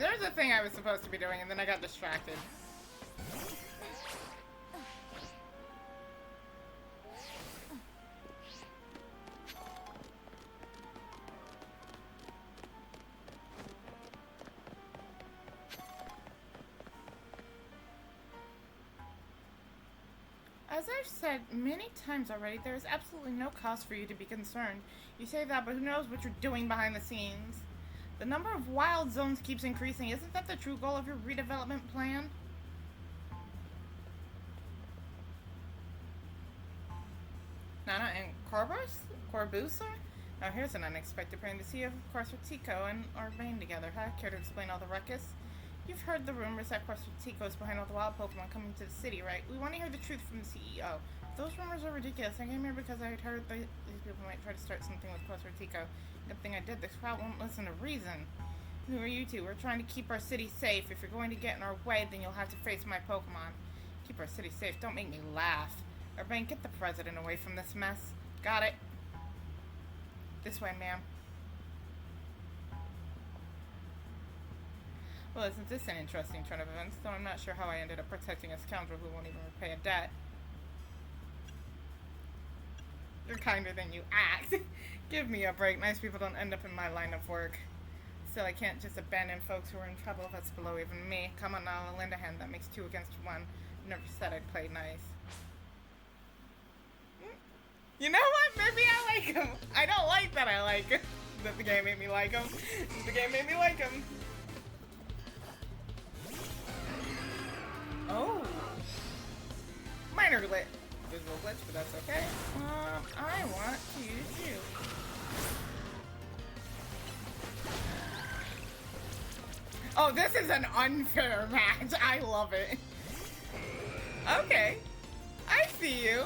Speaker 1: There's a thing I was supposed to be doing, and then I got distracted. As I've said many times already, there is absolutely no cause for you to be concerned. You say that, but who knows what you're doing behind the scenes? The number of wild zones keeps increasing. Isn't that the true goal of your redevelopment plan? Nana and Corbusa? Now here's an unexpected plan to see, of course, with Tico and Urbane together. Huh? Care to explain all the ruckus? You've heard the rumors that Tico is behind all the wild Pokemon coming to the city, right? We want to hear the truth from the CEO. Those rumors are ridiculous. I came here because I had heard these people might try to start something with Tico. Good thing I did. This crowd won't listen to reason. Who are you two? We're trying to keep our city safe. If you're going to get in our way, then you'll have to face my Pokemon. Keep our city safe. Don't make me laugh. Urbane, get the president away from this mess. Got it. This way, ma'am. Well, isn't this an interesting turn of events? Though I'm not sure how I ended up protecting a scoundrel who won't even repay a debt. You're kinder than you act. Give me a break. Nice people don't end up in my line of work. Still, I can't just abandon folks who are in trouble. That's below even me. Come on now, I'll lend a hand. That makes 2 against 1. Never said I'd play nice. You know what? Maybe I like him. I don't like that I like him. That the game made me like him. The game made me like him. Oh. Minor glitch. Visual glitch, but that's okay. I want to use you. Oh, this is an unfair match. I love it. Okay. I see you.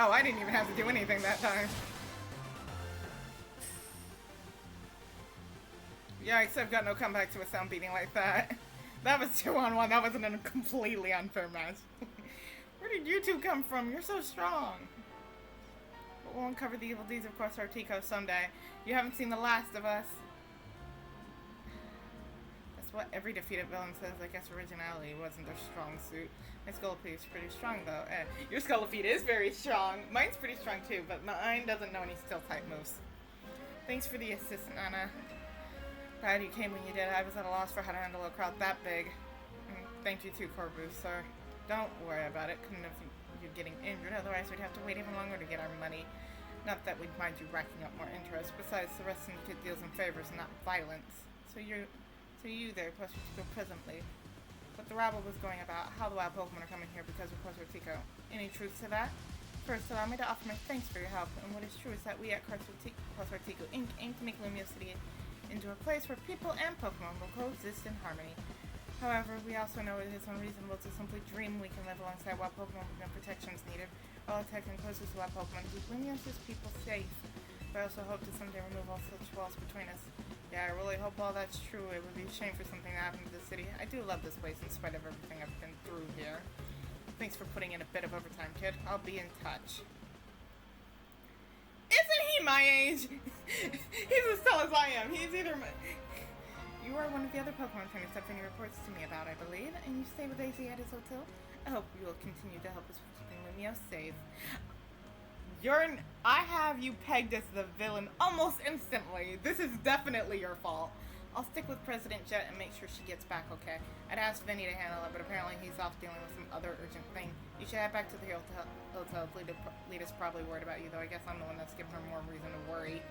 Speaker 1: Oh, I didn't even have to do anything that time. Yikes, I've got no comeback to a sound beating like that. That was 2-on-1. That wasn't a completely unfair match. Where did you two come from? You're so strong. But we'll uncover the evil deeds of Tico someday. You haven't seen the last of us. That's what every defeated villain says. I guess originality wasn't their strong suit. My Scolipede is pretty strong, though. Your Scolipede is very strong. Mine's pretty strong, too, but mine doesn't know any Steel-type moves. Thanks for the assist, Nana. Glad you came when you did. I was at a loss for how to handle a crowd that big. Thank you, too, Corbusa. Don't worry about it. Couldn't have you getting injured. Otherwise, we'd have to wait even longer to get our money. Not that we'd mind you racking up more interest. Besides, the rest syndicate deals in favors, not violence. So you there, Tico, presently. What the rabble was going about, how the wild Pokemon are coming here because of Tico. Any truth to that? First, allow me to offer my thanks for your help. And what is true is that we at Tico Inc. aim to make Lumio City into a place where people and Pokemon will coexist in harmony. However, we also know it is unreasonable to simply dream we can live alongside wild Pokemon with no protections needed, while attacking closest to wild Pokemon to keep Lumio's people safe. But I also hope to someday remove all such walls between us. Yeah, I really hope all that's true. It would be a shame for something to happen to the city. I do love this place in spite of everything I've been through here. Thanks for putting in a bit of overtime, kid. I'll be in touch. Isn't he my age? He's as tall as I am. He's either my... You are one of the other Pokemon trainers that Vinny reports to me about, I believe, and you stay with AZ at his hotel. I hope you will continue to help us with keeping Lumio safe. I have you pegged as the villain almost instantly. This is definitely your fault. I'll stick with President Jet and make sure she gets back okay. I'd asked Vinny to handle it, but apparently he's off dealing with some other urgent thing. You should head back to the hotel. Lita's probably worried about you, though I guess I'm the one that's giving her more reason to worry.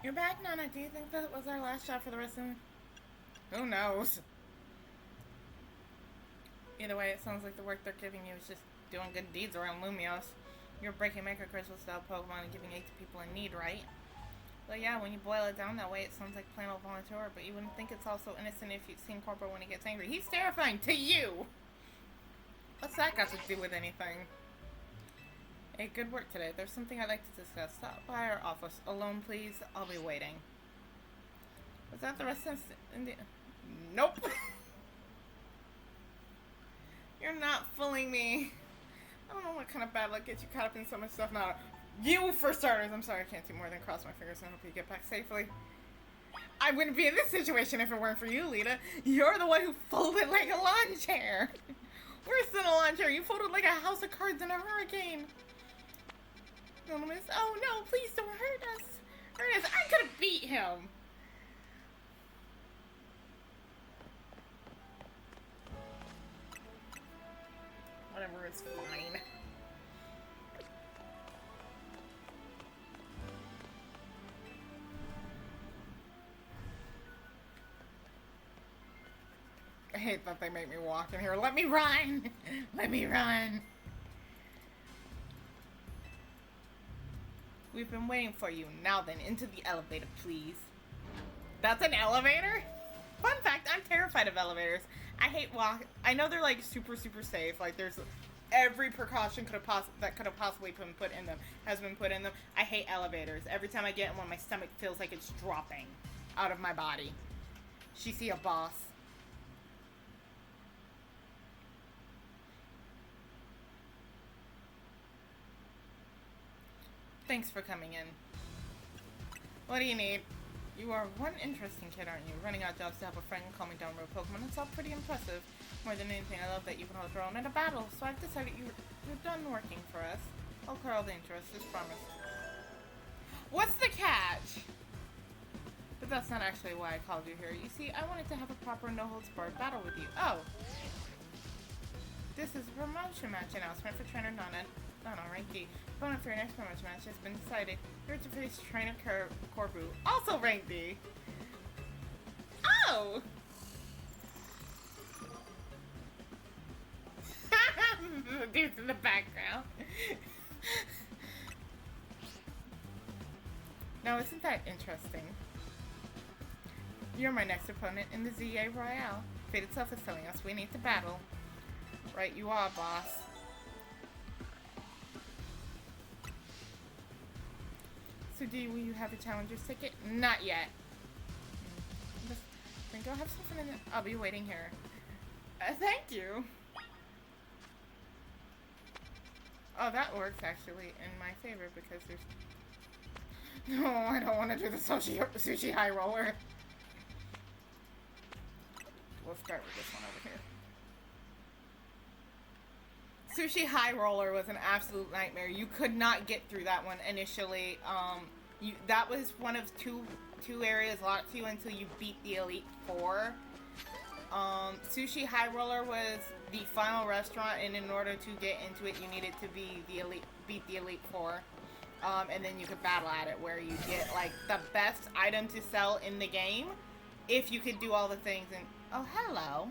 Speaker 1: You're back, Nana. Do you think that was our last shot for the rest of them? Who knows? Either way, it sounds like the work they're giving you is just doing good deeds around Lumios. You're breaking Mega Crystals to help Pokemon and giving aid to people in need, right? Well, yeah, when you boil it down that way, it sounds like plain old volunteer, but you wouldn't think it's also innocent if you'd seen Corporal when he gets angry. He's terrifying to you! What's that got to do with anything? Hey, good work today. There's something I'd like to discuss. Stop by our office. Alone, please. I'll be waiting. Was that the residence in the... Nope! You're not fooling me. I don't know what kind of bad luck gets you caught up in so much stuff now. You, for starters. I'm sorry, I can't do more than cross my fingers and hope you get back safely. I wouldn't be in this situation if it weren't for you, Lita. You're the one who folded like a lawn chair. Worse than a lawn chair. You folded like a house of cards in a hurricane. Oh no, please don't hurt us. Hurt us. I could have beat him. Whatever, it's fine. I hate that they make me walk in here. Let me run! Let me run! We've been waiting for you. Now then, into the elevator, please. That's an elevator? Fun fact, I'm terrified of elevators. I hate I know they're like super safe. Like there's every precaution that could have possibly been put in them has been put in them. I hate elevators. Every time I get in one, my stomach feels like it's dropping out of my body. She see a boss. Thanks for coming in. What do you need? You are one interesting kid, aren't you? Running out jobs to help a friend and calming down road Pokemon. It's all pretty impressive. More than anything, I love that you can hold your own in a battle. So I've decided you're done working for us. I'll clear all the interest, as promised. What's the catch? But that's not actually why I called you here. You see, I wanted to have a proper no-holds-barred battle with you. Oh! This is a promotion match announcement for Trainer Nana, rank D. Opponent for your next promotion match has been decided. You're to face Trainer Corbu, also rank D. Oh! The dudes in the background. Now, isn't that interesting? You're my next opponent in the ZA Royale. Fate itself is telling us we need to battle. Right, you are, boss. So will you have a challenger's ticket? Not yet. Then go have some fun. I'll be waiting here. Thank you. Oh, that works actually in my favor because there's... No, I don't want to do the sushi high roller. We'll start with this one over here. Sushi High Roller was an absolute nightmare. You could not get through that one initially. That was one of two areas locked to you until you beat the Elite Four. Sushi High Roller was the final restaurant, and in order to get into it, you needed to beat the Elite Four. And then you could battle at it, where you get like the best item to sell in the game if you could do all the things. And oh, hello.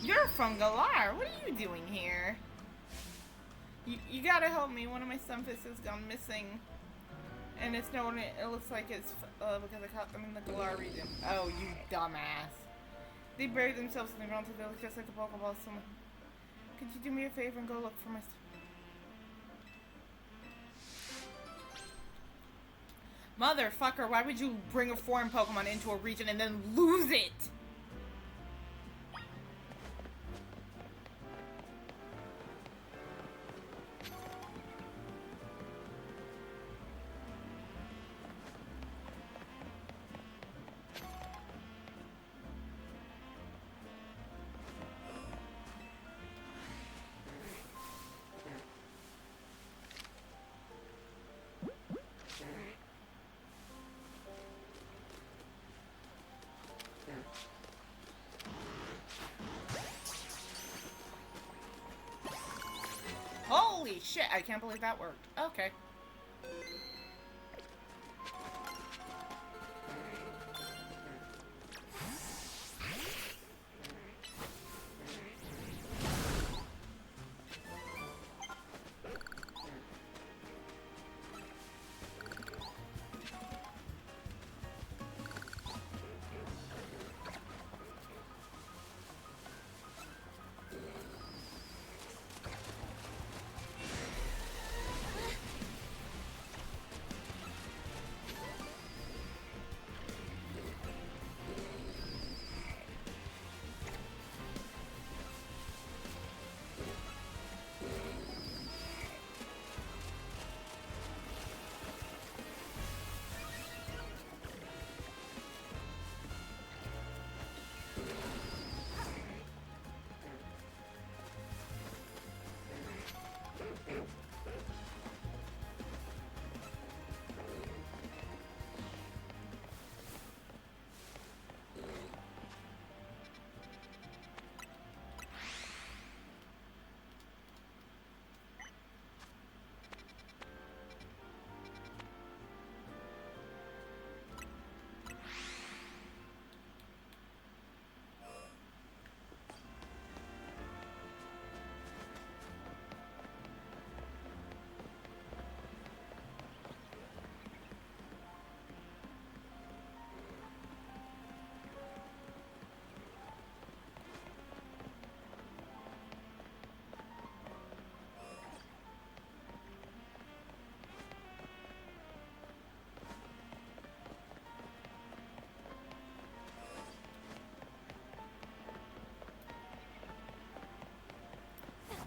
Speaker 1: You're from Galar. What are you doing here? You gotta help me. One of my Stunfists has gone missing. And it's known, it looks like it's because I caught them in the Galar region. Oh, you dumbass. They buried themselves in the ground so they look just like the Pokeballs. Someone... Could you do me a favor and go look for my... Motherfucker, why would you bring a foreign Pokemon into a region and then lose it? Holy shit, I can't believe that worked. Okay.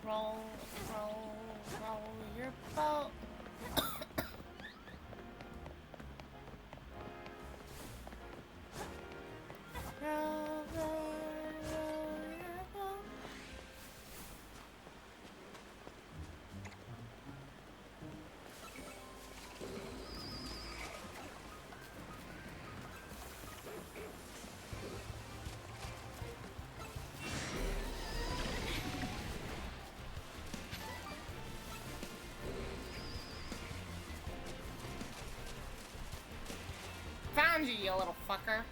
Speaker 1: roll, roll, roll your boat. Roll, roll, roll your boat. Found you, you little fucker.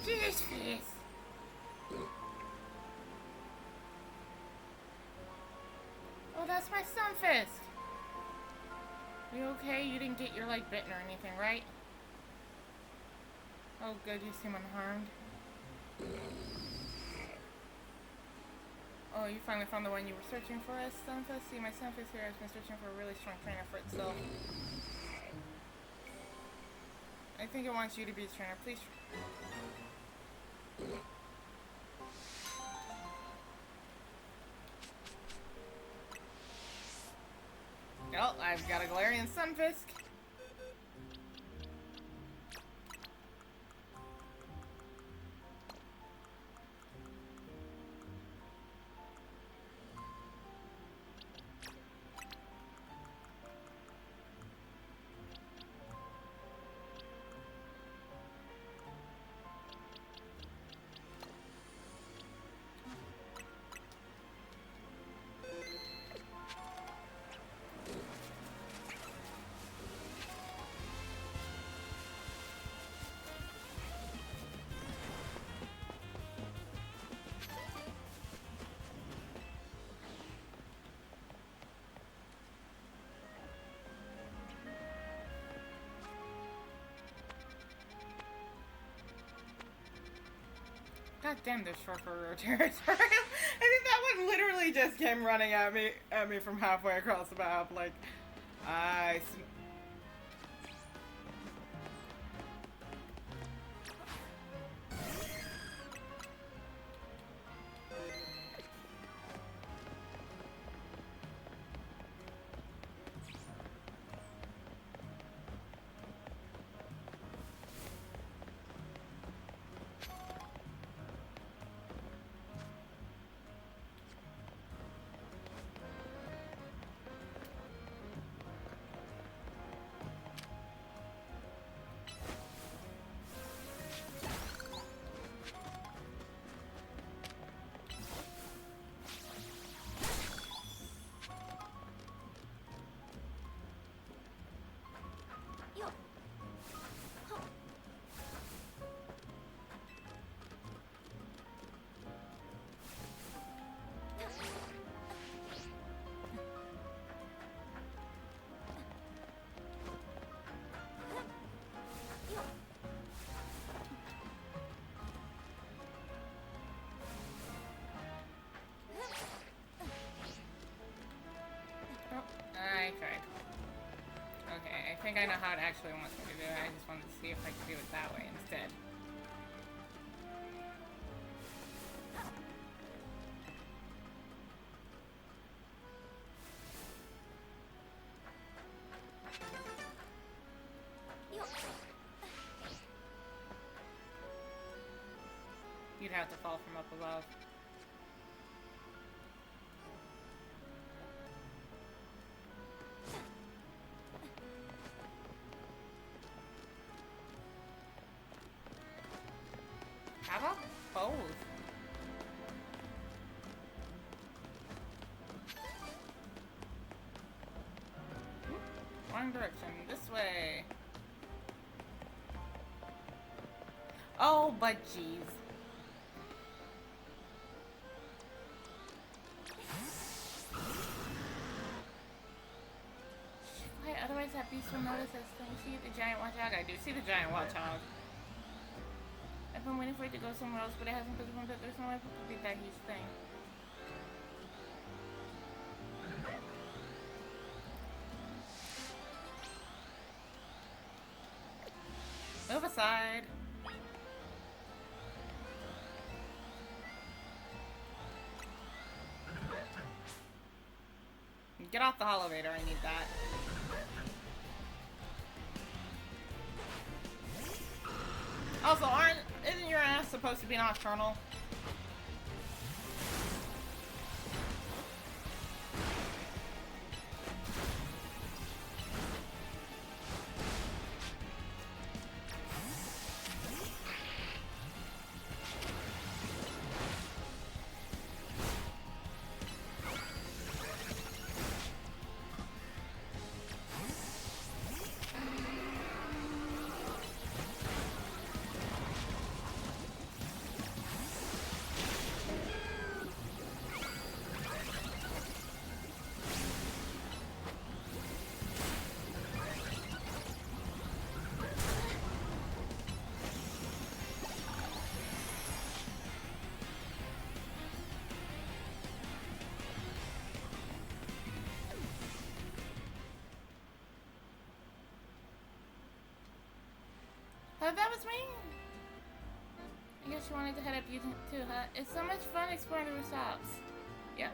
Speaker 1: Jeez, jeez. Oh, that's my Sunfist. You okay? You didn't get your leg bitten or anything, right? Oh, good. You seem unharmed. Oh, you finally found the one you were searching for us, Sunfist? See, my Sunfist here has been searching for a really strong trainer for itself. I think it wants you to be its trainer. Please. Well, I've got a Galarian Sunfisk. God damn, they're short for real territory. I think that one literally just came running at me from halfway across the map. Like, I. I tried. Okay, I think I know how it actually wants me to do it. I just wanted to see if I could do it that way instead. You'd have to fall from up above. How about both? Wrong direction. This way. Oh, but jeez. Why, otherwise that beast will notice us. Don't you see the giant watchog? I do see the giant watchog. I've been waiting for it to go somewhere else, but it hasn't because there's no way to complete that huge thing. Move aside. Get off the elevator, I need that. Also, isn't your ass supposed to be nocturnal? Oh, that was me? I guess you wanted to head up you too, huh? It's so much fun exploring the rooftops. Yep.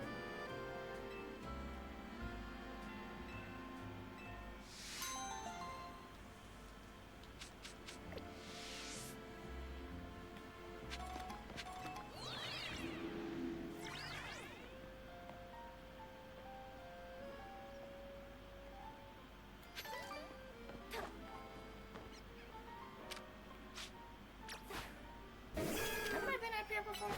Speaker 1: Haven't I been up here before?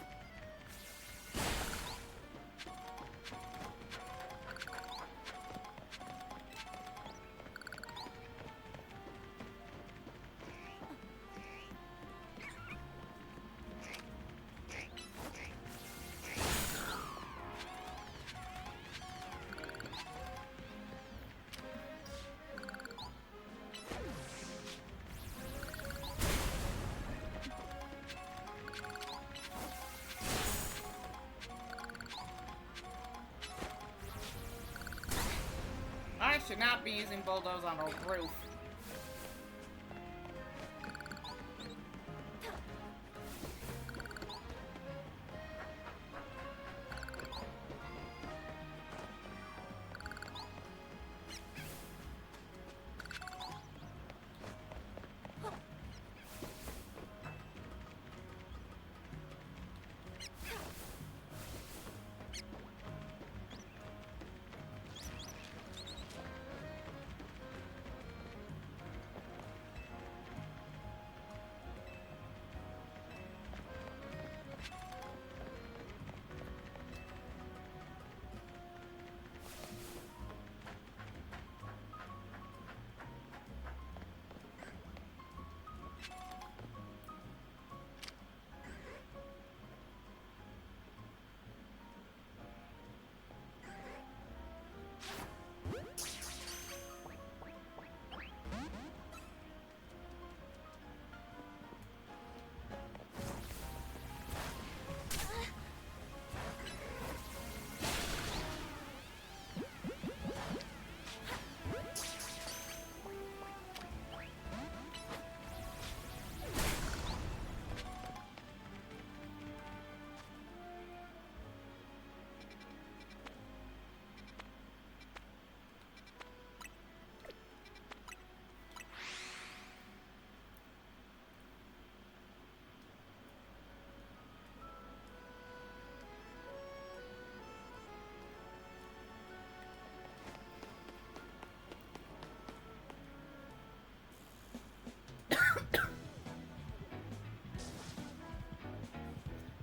Speaker 1: I should not be using bulldoze on a roof.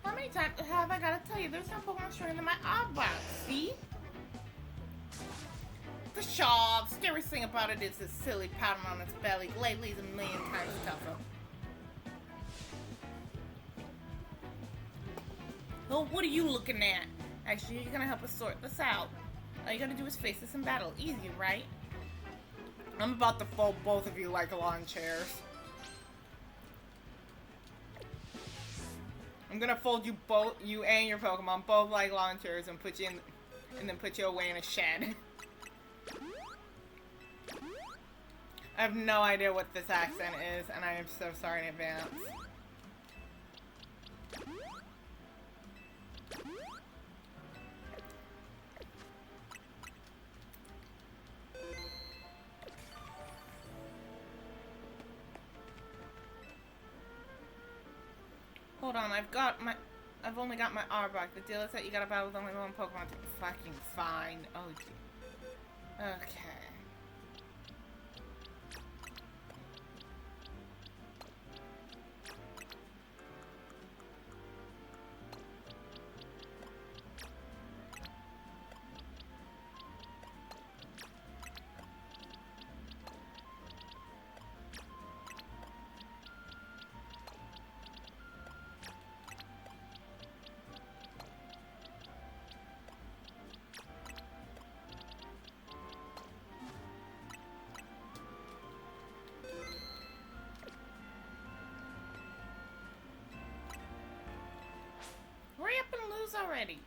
Speaker 1: How many times have I gotta tell you? There's no Pokemon string in my eyebrows, see? The shaw, scariest thing about it is this silly pattern on its belly. Lately is a million times tougher. Oh, what are you looking at? Actually, you're gonna help us sort this out. All you gotta do is face this in battle. Easy, right? I'm about to fold both of you like lawn chairs. I'm gonna fold you both, you and your Pokemon, both like lawn chairs, and put you in, and then put you away in a shed. I have no idea what this accent is, and I am so sorry in advance. Hold on, I've only got my Arbok. The deal is that you gotta battle with only one Pokemon to be fucking fine. Oh, gee. Okay. Hurry up and lose already.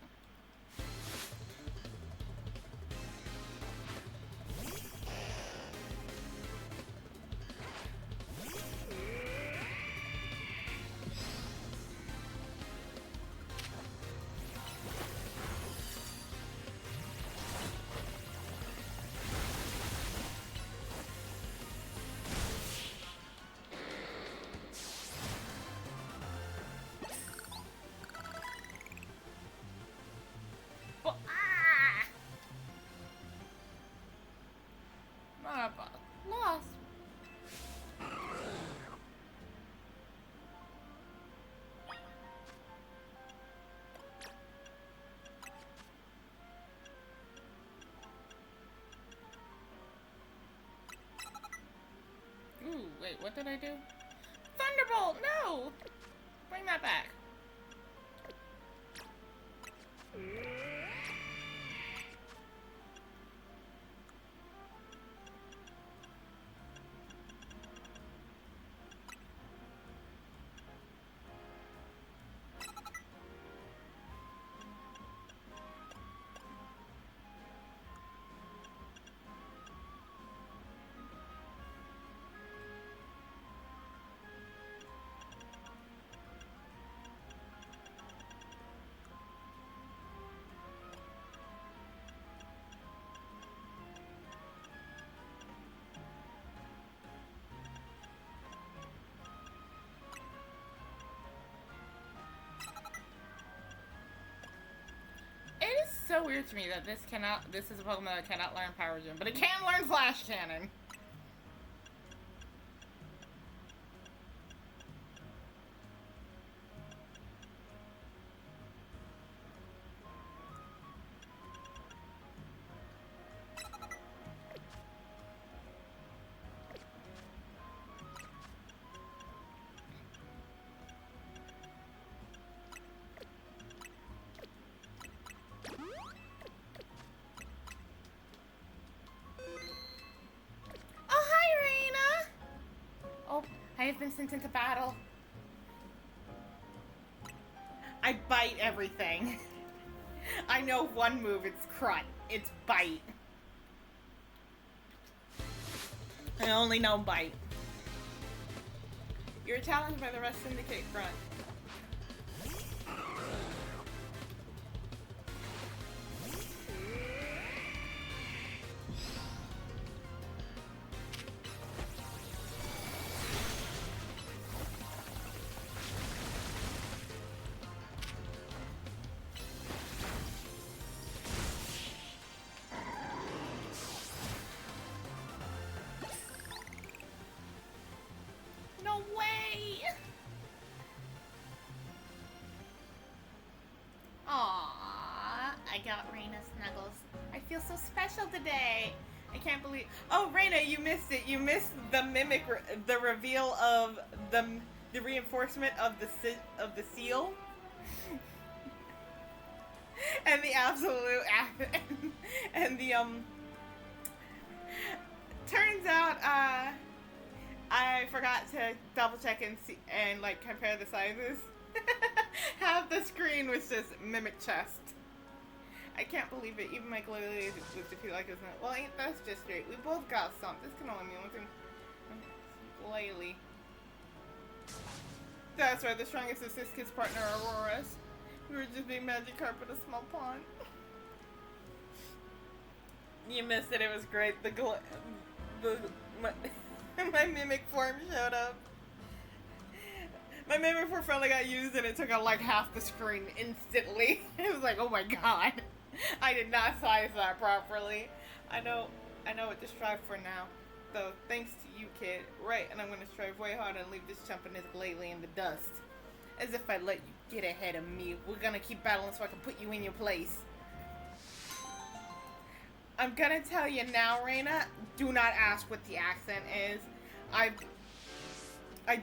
Speaker 1: Lost. Ooh, wait, what did I do? Thunderbolt, no! Bring that back. It is so weird to me that this is a Pokemon that cannot learn Power Gem, but it can learn Flash Cannon. I have been sent into battle. I bite everything. I know one move, it's Crut. It's Bite. I only know Bite.
Speaker 2: You're challenged by the Rest Syndicate Grunt.
Speaker 1: No way! Aww, I got Reina Snuggles. I feel so special today. I can't believe.
Speaker 2: Oh, Reina, you missed it. You missed the the reveal of the reinforcement of the seal, and the absolute and the Turns out, I forgot to double check and see and like compare the sizes. Half the screen was just Mimic Chest. I can't believe it. Even my Glalie looked to feel like it's not. Well, ain't that's just straight. We both got some. This can only mean one thing. Glalie. That's right. The strongest is this kid's partner, Aurora's. We were just being Magikarp in a small pond. You missed it. It was great. My mimic form showed up. My memory for Friendly got used and it took out like half the screen instantly. It was like, oh my god. I did not size that properly. I know what to strive for now. Though, thanks to you, kid. Right, and I'm gonna strive way harder and leave this chump and his glalie in the dust. As if I'd let you get ahead of me. We're gonna keep battling so I can put you in your place. I'm gonna tell you now, Reina, do not ask what the accent is. I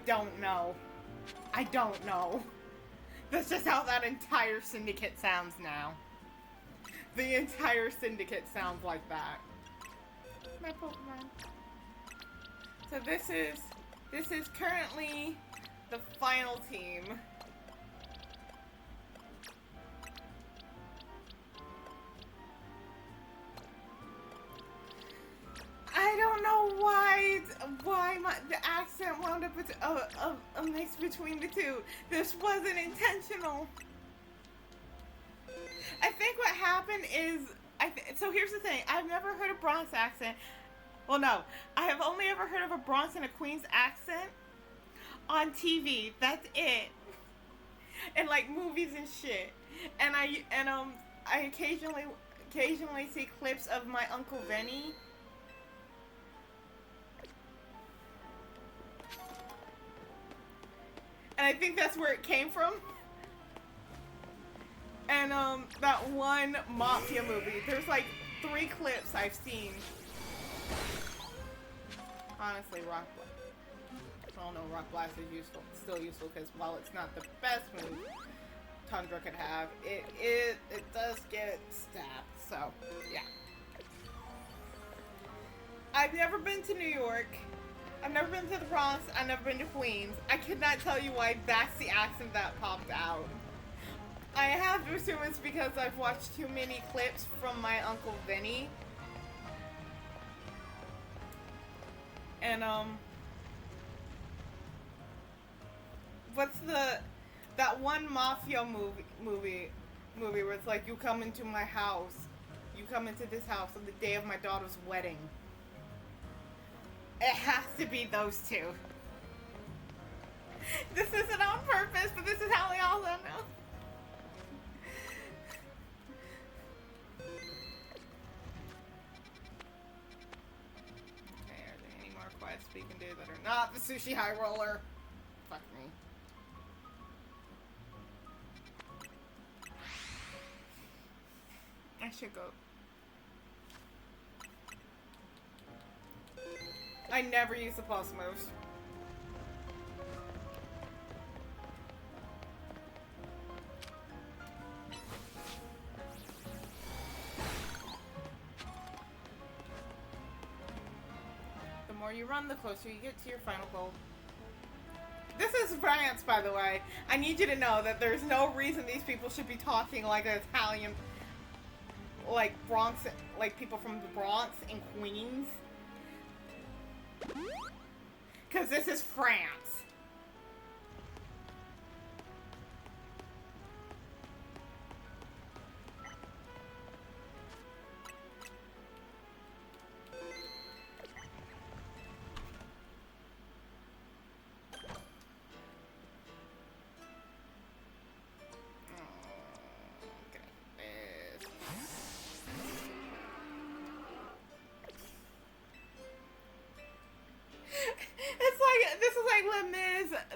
Speaker 2: don't know. I don't know. That's just how that entire syndicate sounds now. The entire syndicate sounds like that. My Pokemon. So this is currently the final team. I don't know why the accent wound up with a mix between the two. This wasn't intentional. I think what happened is, so here's the thing. I've never heard a Bronx accent. Well, no. I have only ever heard of a Bronx and a Queens accent on TV. That's it. And like movies and shit. And I occasionally see clips of my Uncle Vinny. And I think that's where it came from. And that one Mafia movie. There's like 3 clips I've seen. Honestly, Rock Blast. Well, no, Rock Blast is still useful because while it's not the best move Tundra could have, it does get stabbed. So yeah. I've never been to New York. I've never been to the Bronx. I've never been to Queens. I could not tell you why that's the accent that popped out. I have to assume it's because I've watched too many clips from my Uncle Vinny. And, what's that one Mafia movie where it's like, you come into my house, you come into this house on the day of my daughter's wedding. It has to be those two. This isn't on purpose, but this is how we all know. Okay, are there any more quests we can do that are not the Sushi High Roller? Fuck me. I should go. I never use the pulse moves. The more you run, the closer you get to your final goal. This is France, by the way. I need you to know that there's no reason these people should be talking like an Italian, like Bronx, like people from the Bronx and Queens. Because this is France.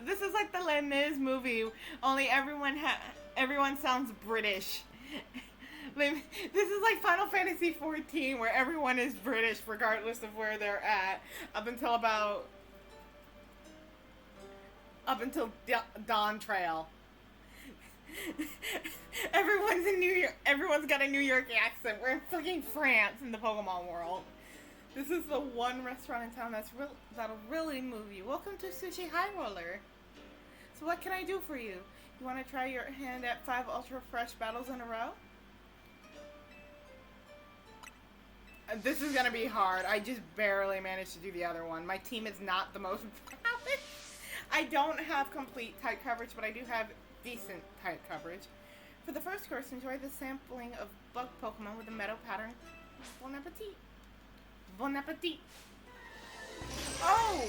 Speaker 2: This is like the Les Mis movie, only everyone sounds British. This is like Final Fantasy XIV, where everyone is British regardless of where they're at, up until Dawn Trail. Everyone's in New York. Everyone's got a New York accent. We're in fucking France in the Pokemon world. This is the one restaurant in town that'll really move you. Welcome to Sushi High Roller. So what can I do for you? You want to try your hand at 5 Ultra Fresh battles in a row? This is gonna be hard. I just barely managed to do the other one. My team is not the most balanced. I don't have complete type coverage, but I do have decent type coverage. For the first course, enjoy the sampling of bug Pokemon with a meadow pattern. Bon appetit. Bon appetit. Oh!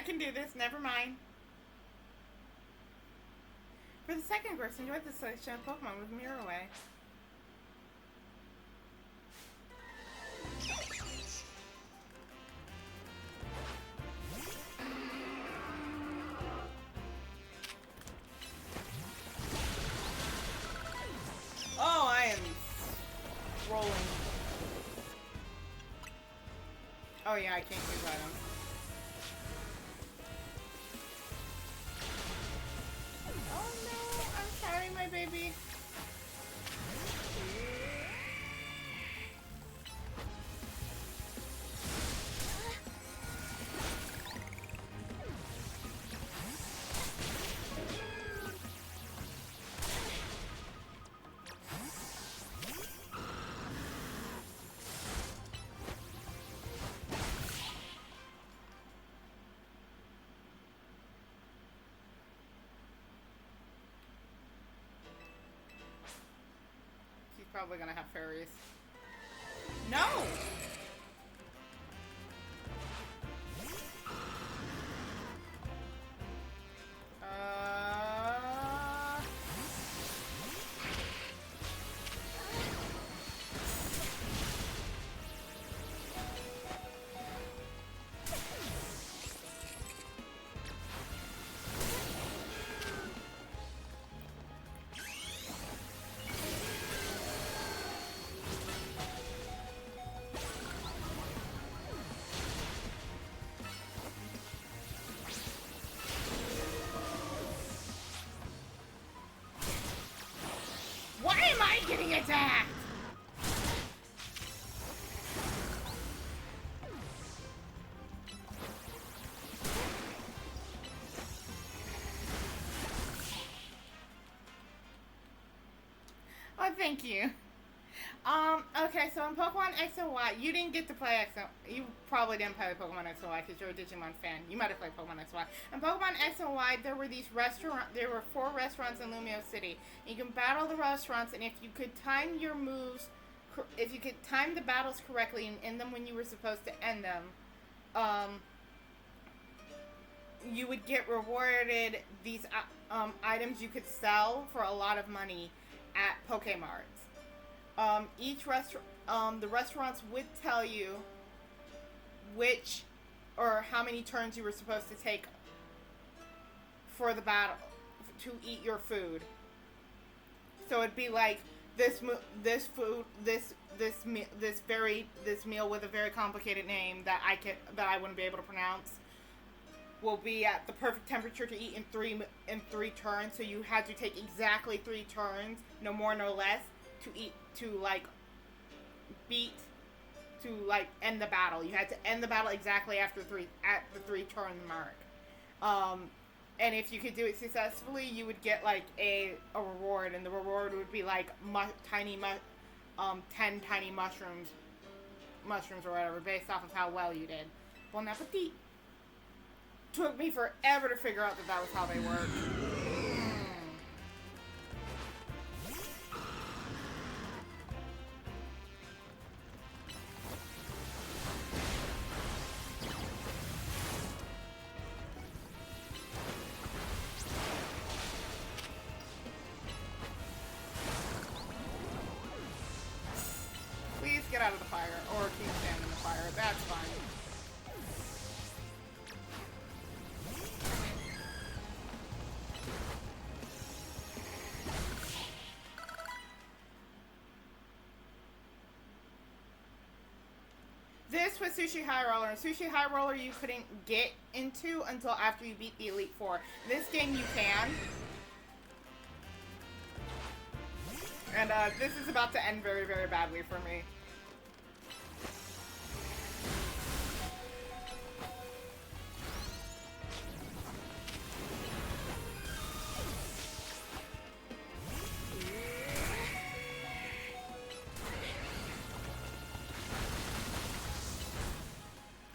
Speaker 1: can do this. Never mind. For the second course, enjoy the selection of Pokemon with Mirrorway. Oh, I am rolling. Oh yeah, I can't use items. Oh no, I'm sorry, my baby. She's probably gonna have fairies. No! Why am I getting attacked? Oh, thank you. Okay, so in Pokemon X and Y, you didn't get to play X and you probably didn't play Pokemon X and Y because you're a Digimon fan. You might have played Pokemon X and Y. In Pokemon X and Y, there were there were 4 restaurants in Lumio City. You can battle the restaurants, and if you could time your moves, if you could time the battles correctly and end them when you were supposed to end them, you would get rewarded these items you could sell for a lot of money at Pokemarts. Each restaurant, the restaurants would tell you which or how many turns you were supposed to take for the battle to eat your food. So it'd be like this meal with a very complicated name that I wouldn't be able to pronounce will be at the perfect temperature to eat in three turns. So you had to take exactly 3 turns, no more, no less, to end the battle. You had to end the battle exactly at the 3 turn mark. And if you could do it successfully, you would get like a reward, and the reward would be like 10 tiny mushrooms or whatever, based off of how well you did. Bon appetit. Took me forever to figure out that was how they work. Please get out of the fire, or keep standing in the fire. That's fine. This was Sushi High Roller, and Sushi High Roller you couldn't get into until after you beat the Elite Four. This game you can. And this is about to end very, very badly for me.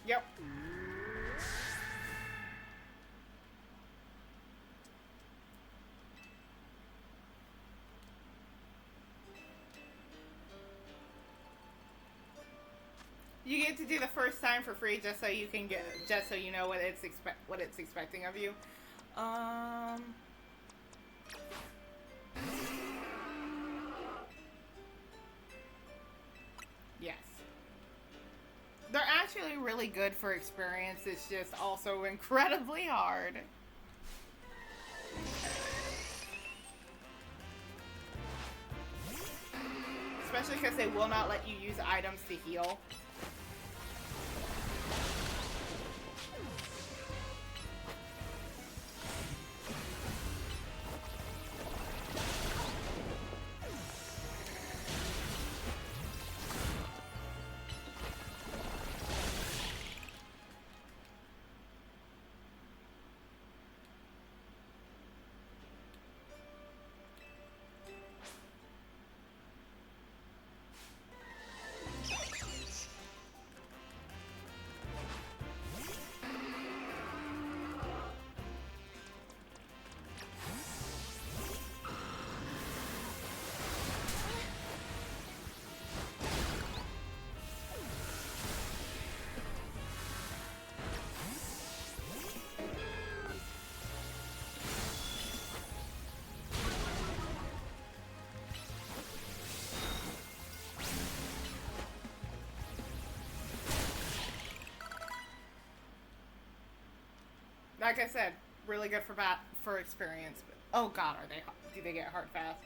Speaker 1: Yep. You get to do the first time for free, just so you can just so you know what it's expecting of you. Yes. They're actually really good for experience. It's just also incredibly hard. Especially because they will not let you use items to heal. Like I said, really good for experience. But, oh God, do they get hard fast?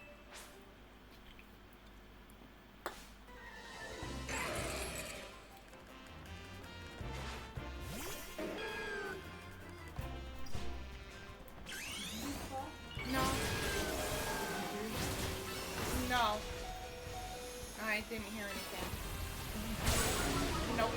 Speaker 1: No. No. I didn't hear anything. Nope.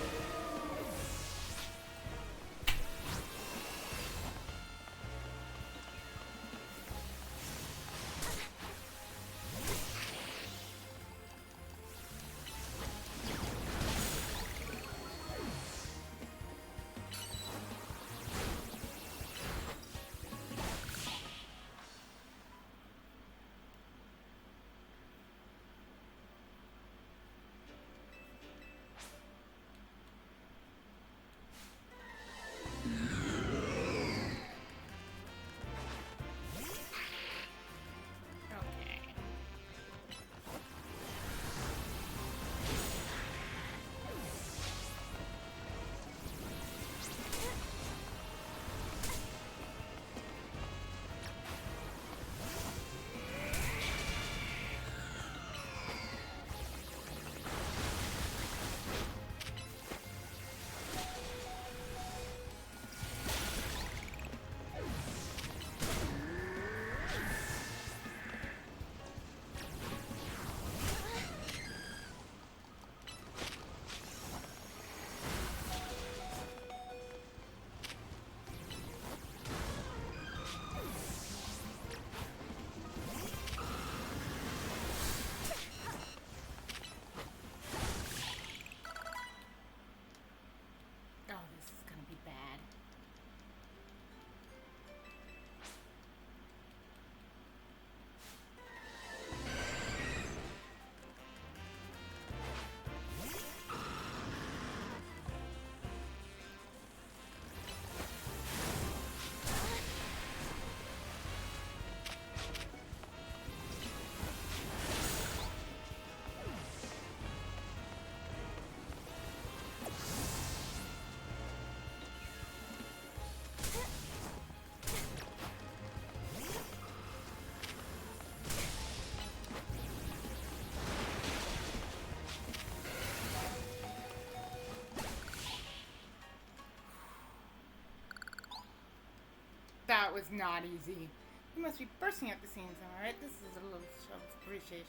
Speaker 1: That was not easy. You must be bursting at the seams, alright? This is a little show of appreciation.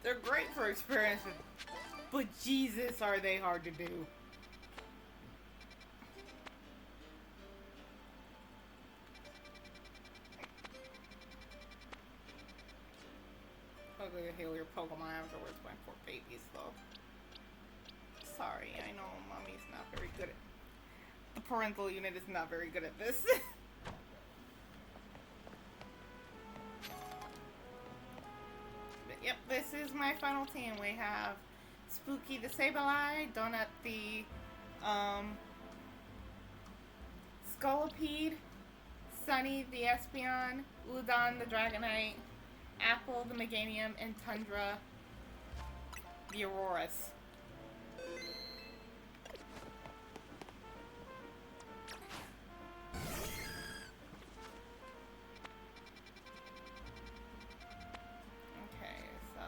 Speaker 1: They're great for experience, but Jesus, are they hard to do. Hopefully you'll heal your Pokemon afterwards, my poor babies, though. Sorry, I know Mommy's not very good at... The parental unit is not very good at this. is my final team. We have Spooky the Sableye, Donut the Scolipede, Sunny the Espeon, Udon the Dragonite, Apple the Meganium, and Tundra the Aurorus. Okay, so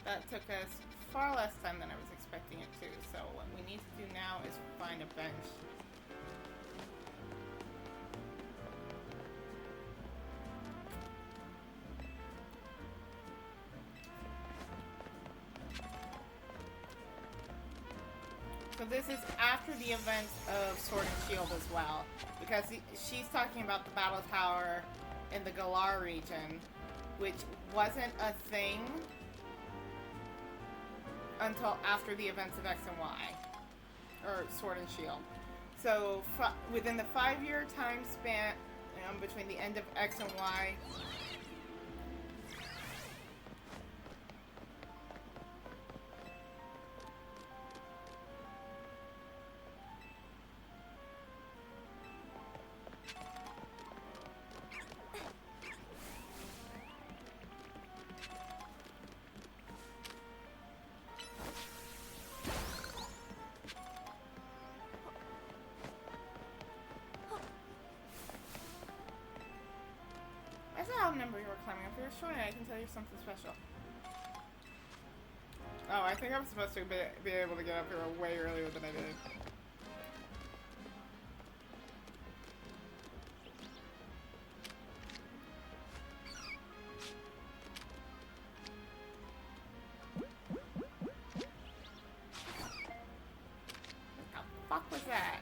Speaker 1: that took us far less time than I was expecting it to. So what we need to do now is find a bench. So this is after the events of Sword and Shield as well, because she's talking about the battle tower in the Galar region, which wasn't a thing until after the events of X and Y, or Sword and Shield. So within the 5-year time span between the end of X and Y, I saw how number you were climbing. If you're showing it, I can tell you something special. Oh, I think I'm supposed to be able to get up here way earlier than I did. What the fuck was that?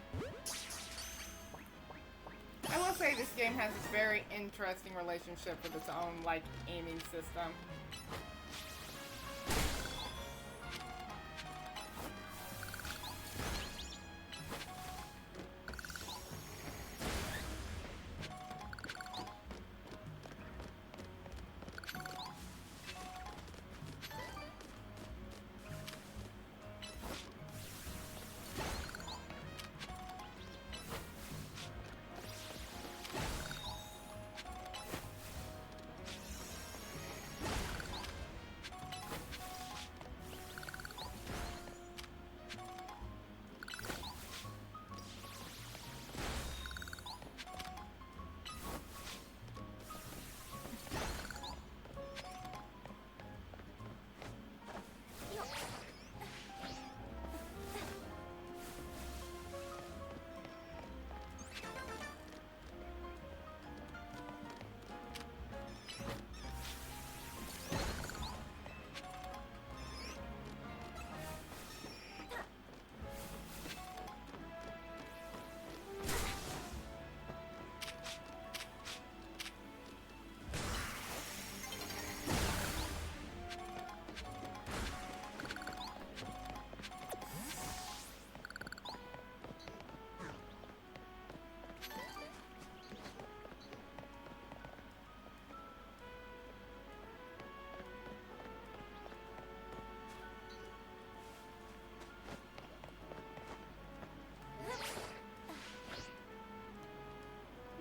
Speaker 1: I will say this game has a very interesting relationship with its own, like, aiming system.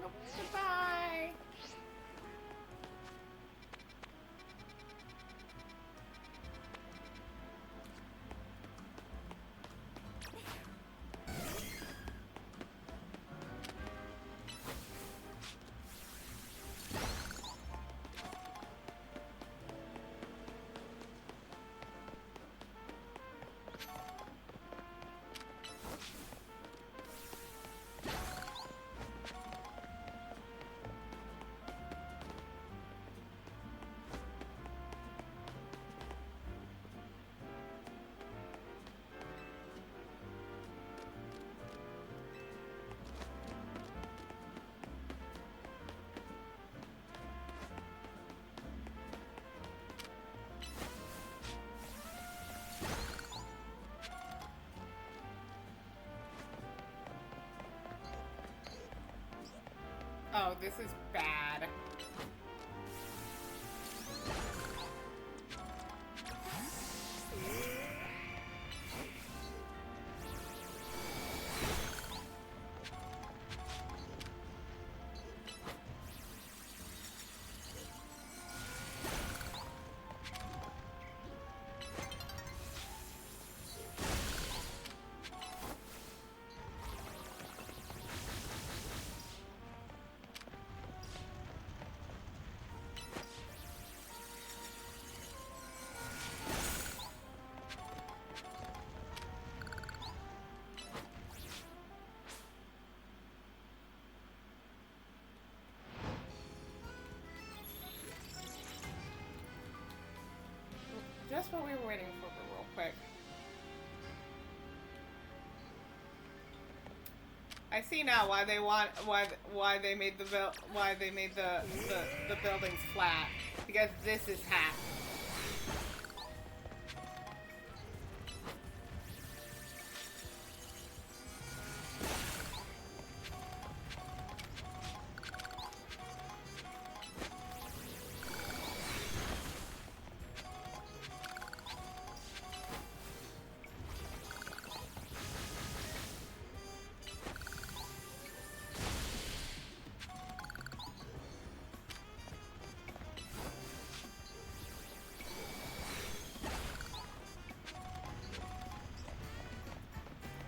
Speaker 1: Nope, goodbye! Oh, this is bad. what we were waiting for real quick. I see now why they want why they made the buildings flat, because this is half.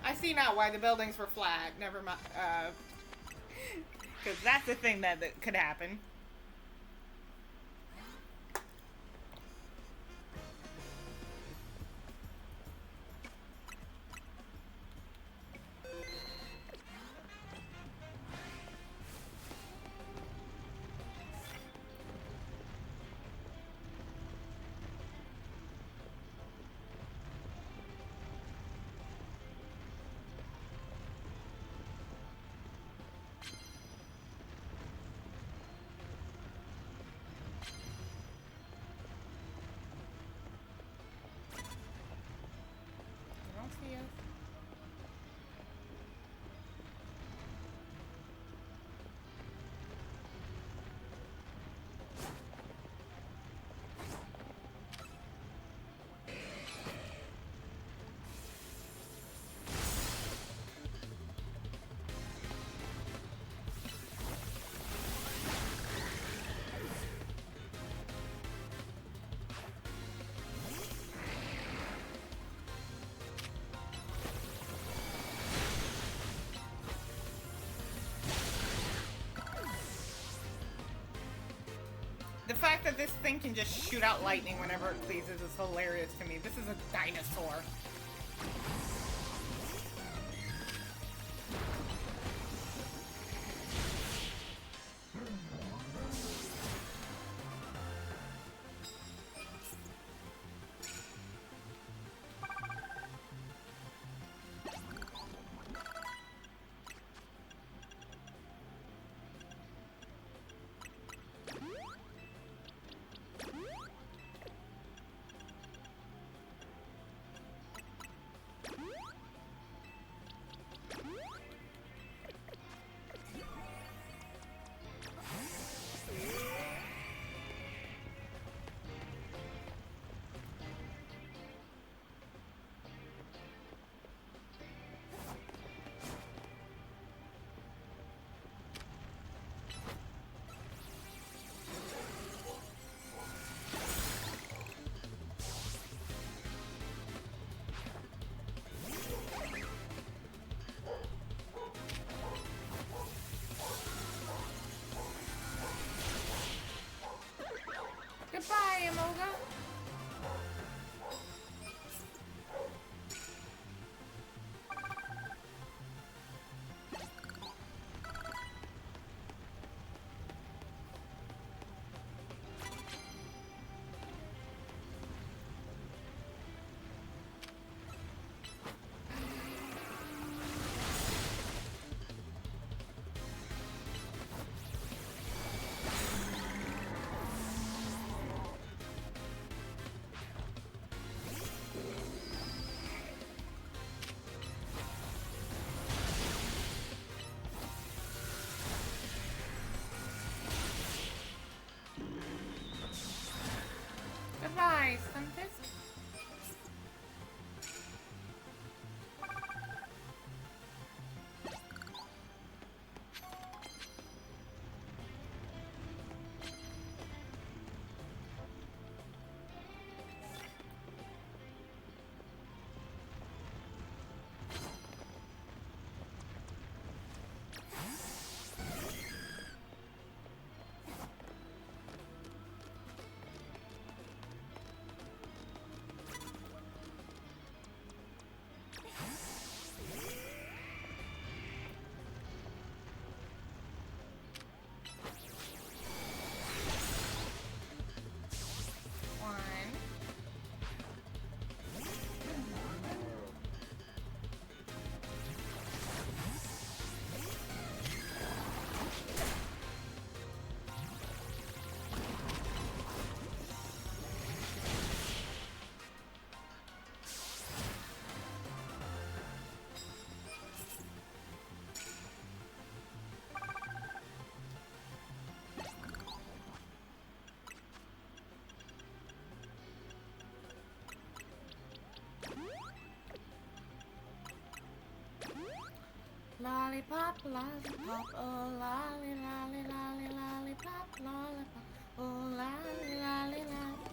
Speaker 1: I see now why the buildings were flat. Never mind. Because that's the thing that could happen. I don't see us. The fact that this thing can just shoot out lightning whenever it pleases is hilarious to me. This is a dinosaur. Lollipop, lollipop, oh lolly, lolly, lolly, lollipop, lollipop, oh lolly, lolly, lolly.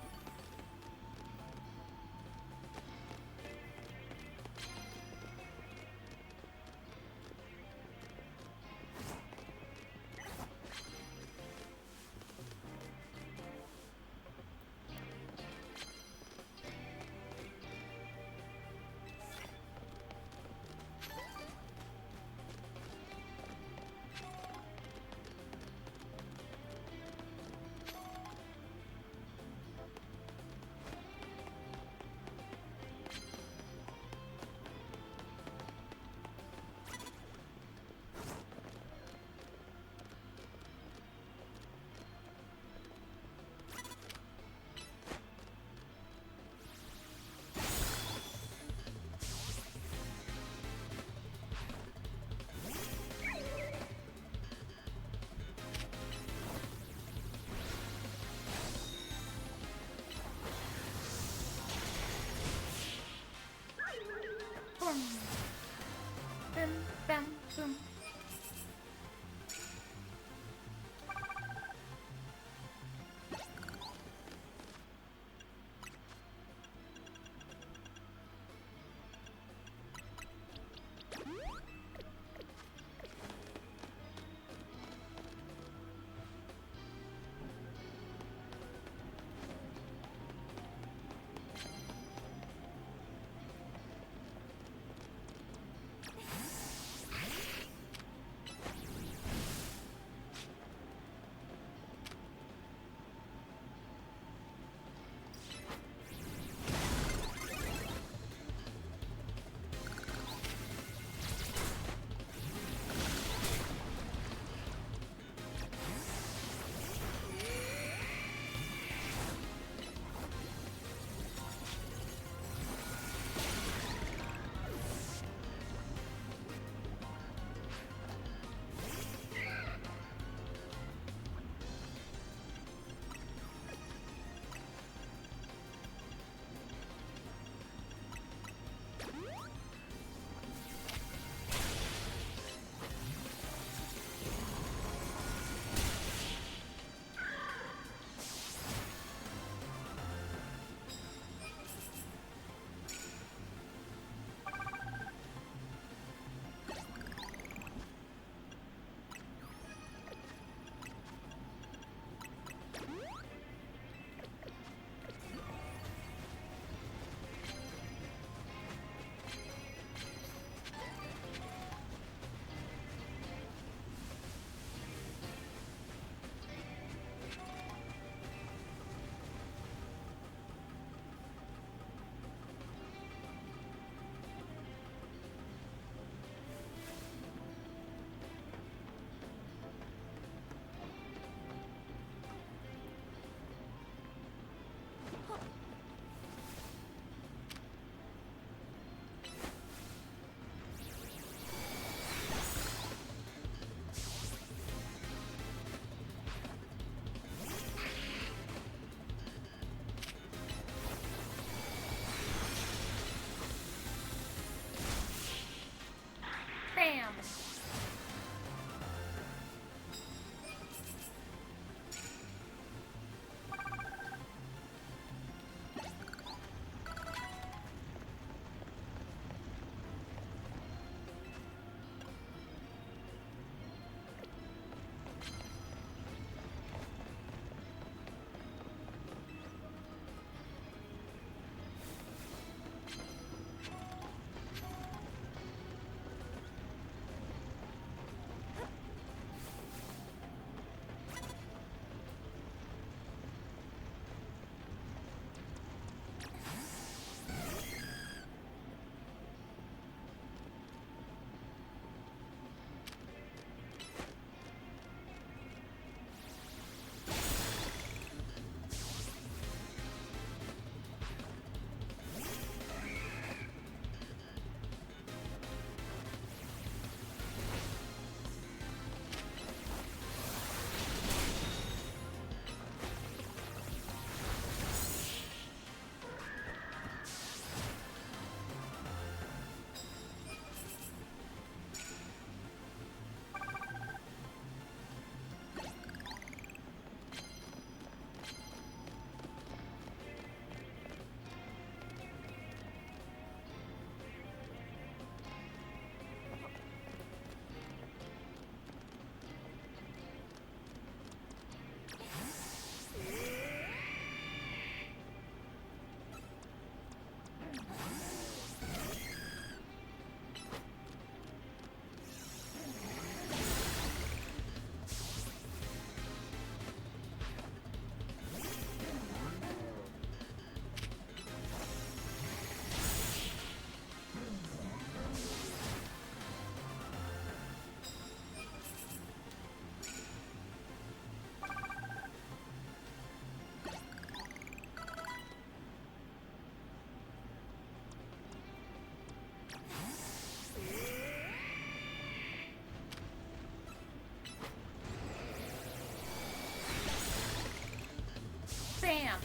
Speaker 1: Bam!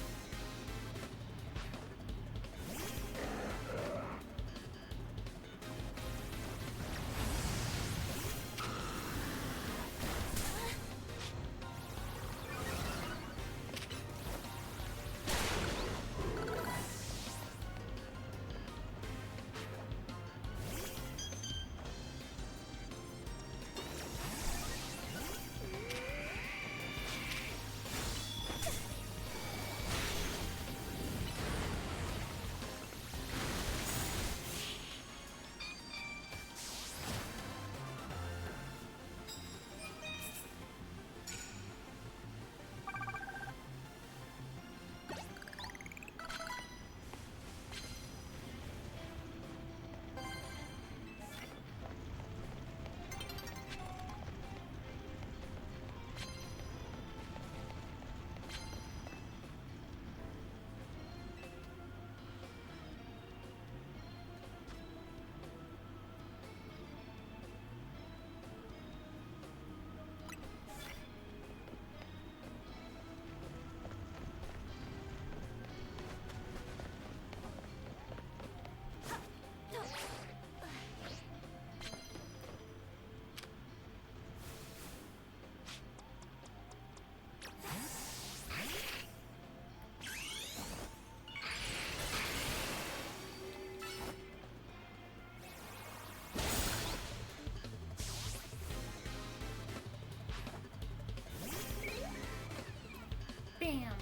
Speaker 1: Bam!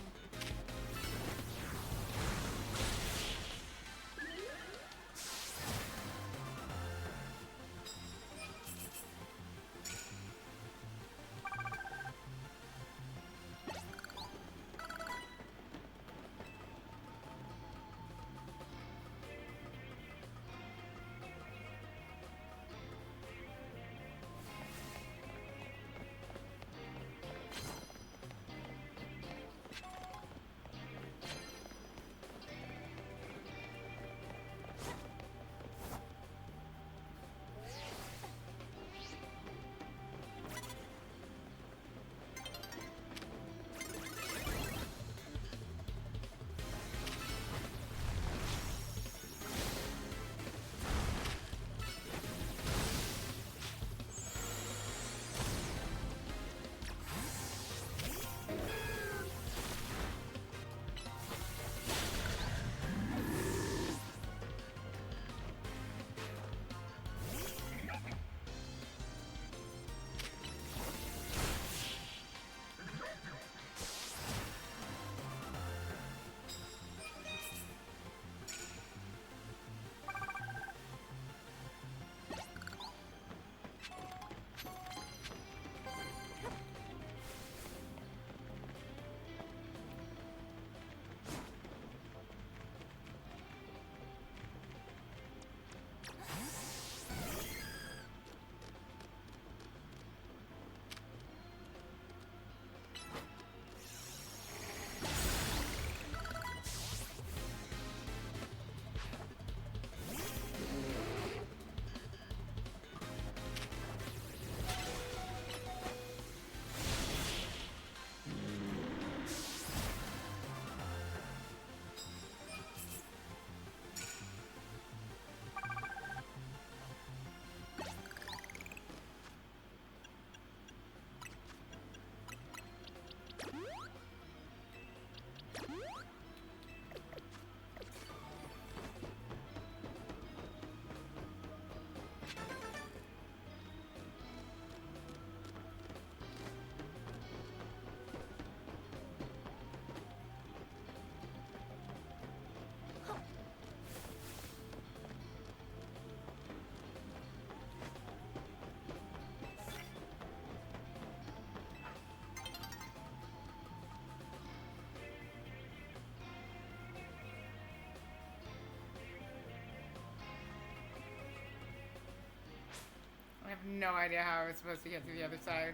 Speaker 1: I have no idea how I was supposed to get to the other side.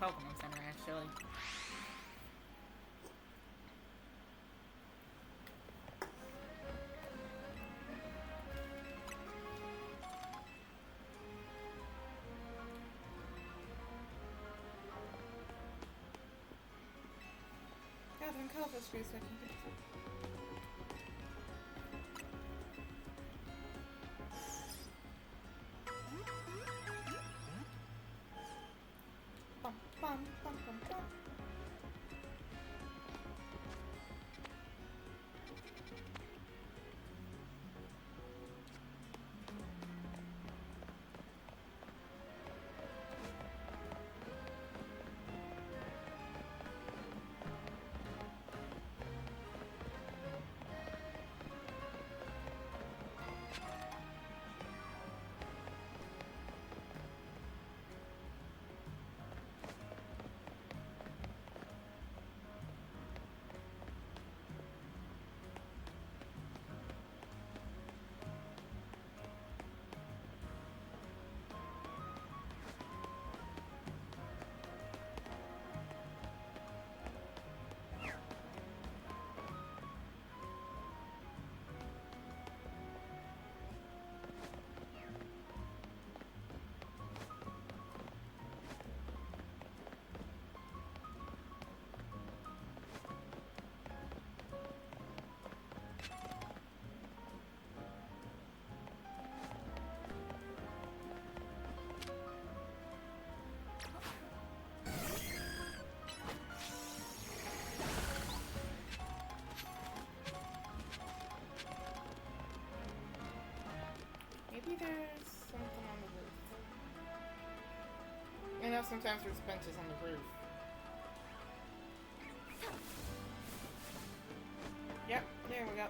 Speaker 1: Pokemon Center, actually.
Speaker 2: Catherine, cut off the screen so I can get bum, bum, bum, bum, bum. Maybe there's something on the roof. I know sometimes there's benches on the roof. Yep, there we go.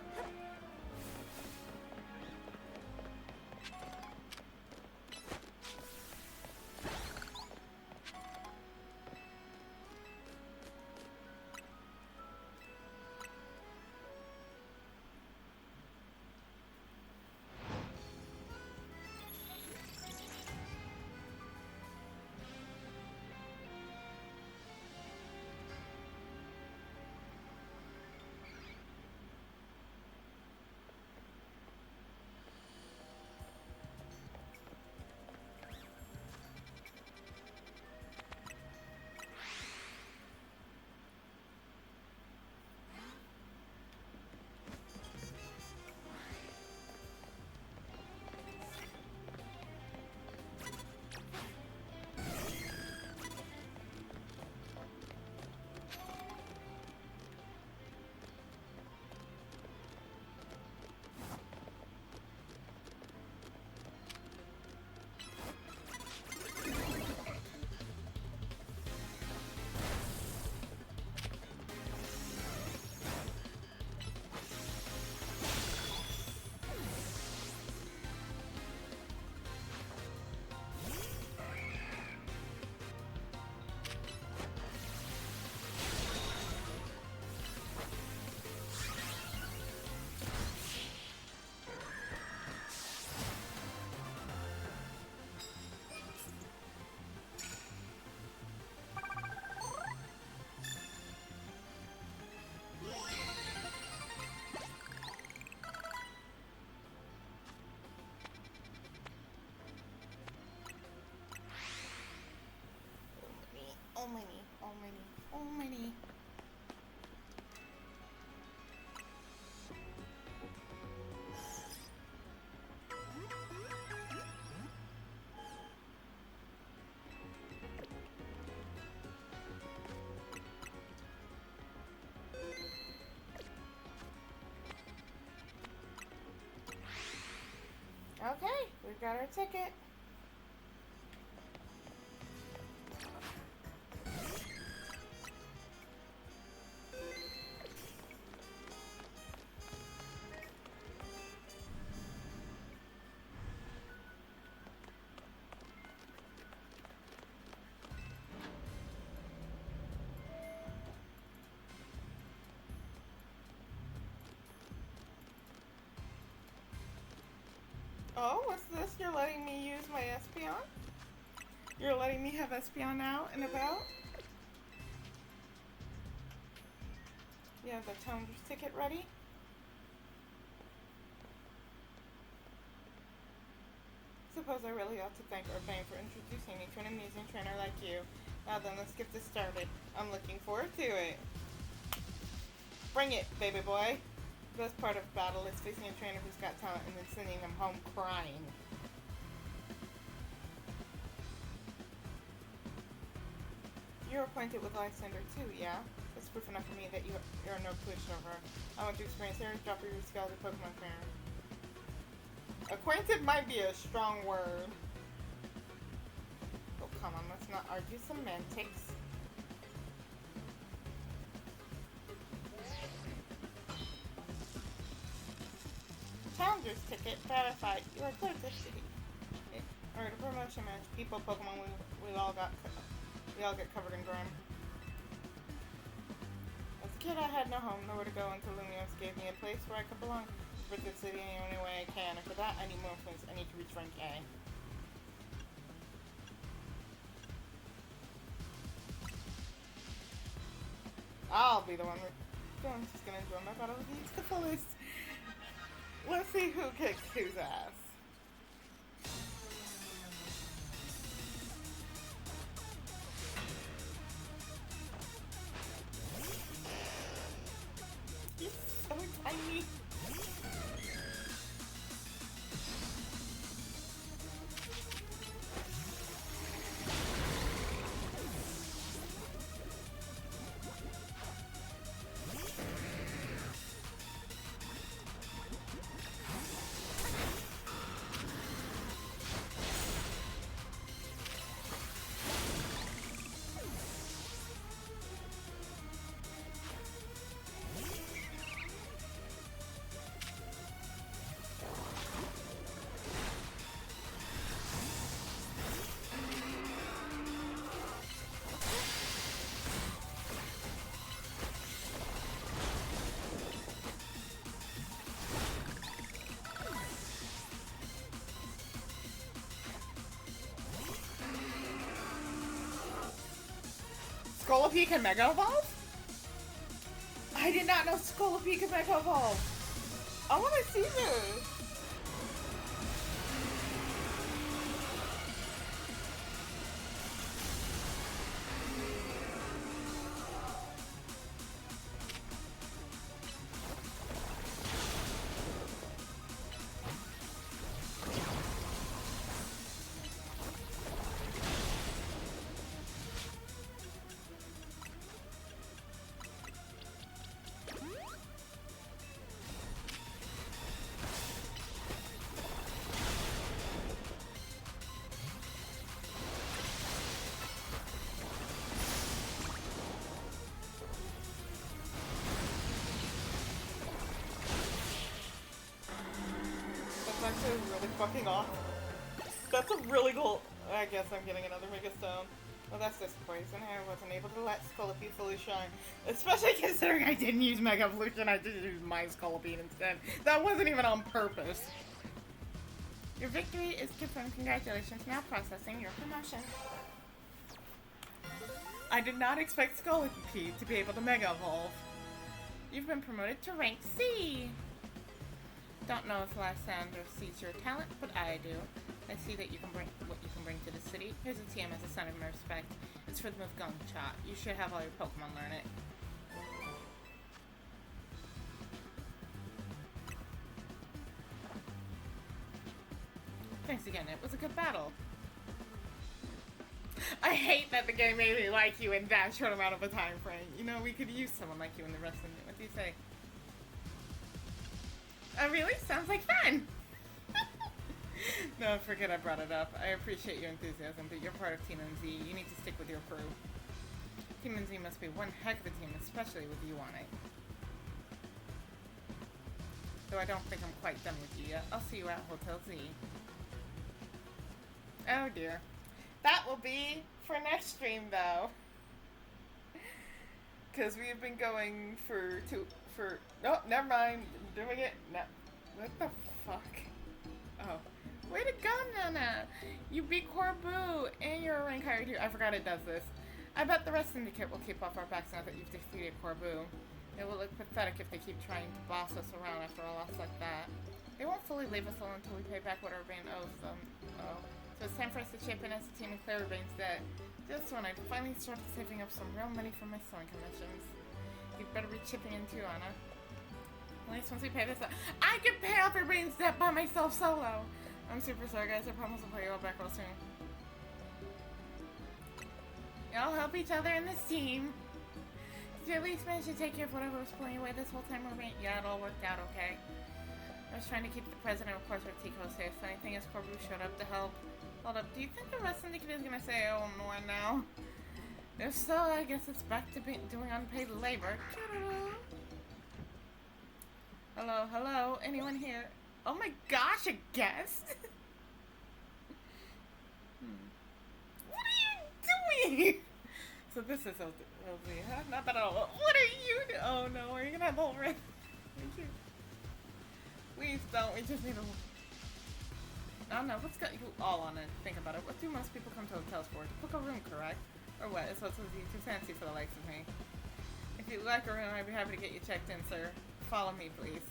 Speaker 2: Oh many, oh many, oh many. Okay, we've got our ticket. Oh, what's this? You're letting me use my Espeon? You're letting me have Espeon out and about? You have the Challenger's ticket ready? Suppose I really ought to thank Urbane for introducing me to an amazing trainer like you. Now then, let's get this started. I'm looking forward to it. Bring it, baby boy. The best part of battle is facing a trainer who's got talent and then sending him home crying. You're acquainted with Lysander too, yeah? That's proof enough for me that you're no pushover. I want to experience every drop of your skill as a Pokemon trainer. Acquainted might be a strong word. Oh, come on, let's not argue semantics. Challenger's ticket verified. You are clear to city. Or the promotion match. People, Pokemon, we all get covered in grime. As a kid, I had no home, nowhere to go until Lumiose gave me a place where I could belong. For the city in the only way I can, and for that, I need more influence. I need to reach rank A. I'll be the one that I'm just gonna enjoy my battle with these to the fullest. Let's see who kicks whose ass. He's so tiny. Scolipede can Mega Evolve? I did not know Scolipede could Mega Evolve. I want to see this. That's actually really fucking off. That's a really cool. I guess I'm getting another Mega Stone. Well, that's disappointing. I wasn't able to let Scolipede fully shine. Especially considering I didn't use Mega Evolution, I did use my Scolipede instead. That wasn't even on purpose. Your victory is confirmed. Congratulations. Now processing your promotion. I did not expect Scolipede to be able to Mega Evolve. You've been promoted to rank C. Don't know if Lysander sees your talent, but I do. I see that you can bring what you can bring to the city. Here's a TM as a sign of my respect. It's for the move Gongcha. You should have all your Pokemon learn it. Thanks again. It was a good battle. I hate that the game made me like you in that short amount of a time frame. You know, we could use someone like you in the wrestling game. What do you say? Oh, really? Sounds like fun! No, forget I brought it up. I appreciate your enthusiasm, but you're part of Team NZ. You need to stick with your crew. Team NZ must be one heck of a team, especially with you on it. Though I don't think I'm quite done with you yet. I'll see you at Hotel Z. Oh dear. That will be for next stream, though. Because we have been going no, never mind. Doing it. No. What the fuck? Oh. Way to go, Nana! You beat Corbu, and you're a rank higher too. I forgot it does this. I bet the rest of the kit will keep off our backs now that you've defeated Corbu.
Speaker 1: It will look pathetic if they keep trying to boss us around after a loss like that. They won't fully leave us alone until we pay back what our band owes them. Oh. So it's time for us to chip in as a team and clear Urbane's debt. Just when I finally started saving up some real money for my sewing commissions. You'd better be chipping in too, Anna. At least once we pay this up, I can pay off Urbane's debt by myself solo! I'm super sorry, guys. I promise I'll pay you all back real soon. Y'all help each other in this team. Did you at least manage to take care of whatever was pulling away this whole time, Urbane? Yeah, it all worked out okay. I was trying to keep the president of Puerto Rico safe. Funny thing is, Corbu showed up to help. Hold up, do you think the rest of the kid is gonna say, oh no, now? If so, I guess it's back to doing unpaid labor. Hello, hello, anyone here? Oh my gosh, a guest? What are you doing? So this is LZ, huh? Not that at all. What are you doing? Oh no, are you gonna have the whole red? Please don't, we just need a... I don't know, what's got you all on it? Think about it. What do most people come to hotels for? To book a room, correct? Or what? Is what's too fancy for the likes of me? If you'd like a room, I'd be happy to get you checked in, sir. Follow me, please.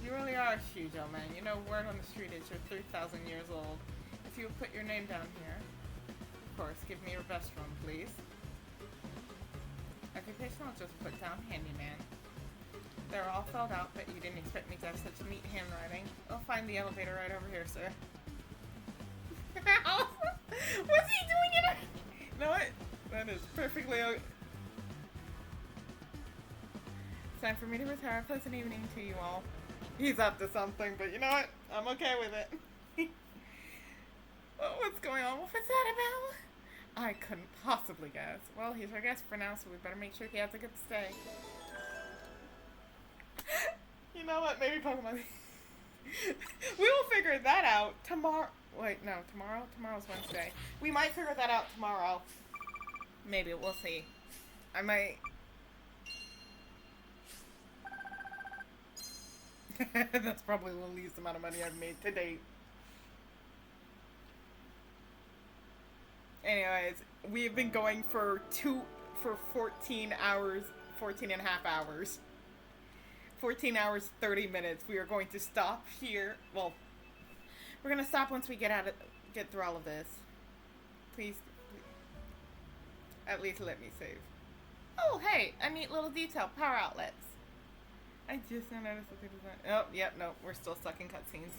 Speaker 1: You really are a huge old man. You know, word on the street is you're 3,000 years old. If you would put your name down here. Of course, give me your best room, please. Occupation, I'll just put down handyman. They're all filled out, but you didn't expect me to have such neat handwriting. I'll find the elevator right over here, sir. What's he doing in a... You know what? That is perfectly okay. It's time for me to retire. Pleasant evening to you all. He's up to something, but you know what? I'm okay with it. Oh, what's going on? What's that about? I couldn't possibly guess. Well, he's our guest for now, so we better make sure he has a good stay. You know what? Maybe Pokemon. We will figure that out tomorrow. Wait, no, tomorrow? Tomorrow's Wednesday. We might figure that out tomorrow. Maybe, we'll see. I might... That's probably the least amount of money I've made to date. Anyways, we have been going for 14 hours, 14 and a half hours. 14 hours, 30 minutes. We are going to stop here. Well, we're going to stop once we get through all of this. Please, at least let me save. Oh, hey, a neat little detail. Power outlets. I just noticed that they oh, yep, no, we're still stuck in cutscenes.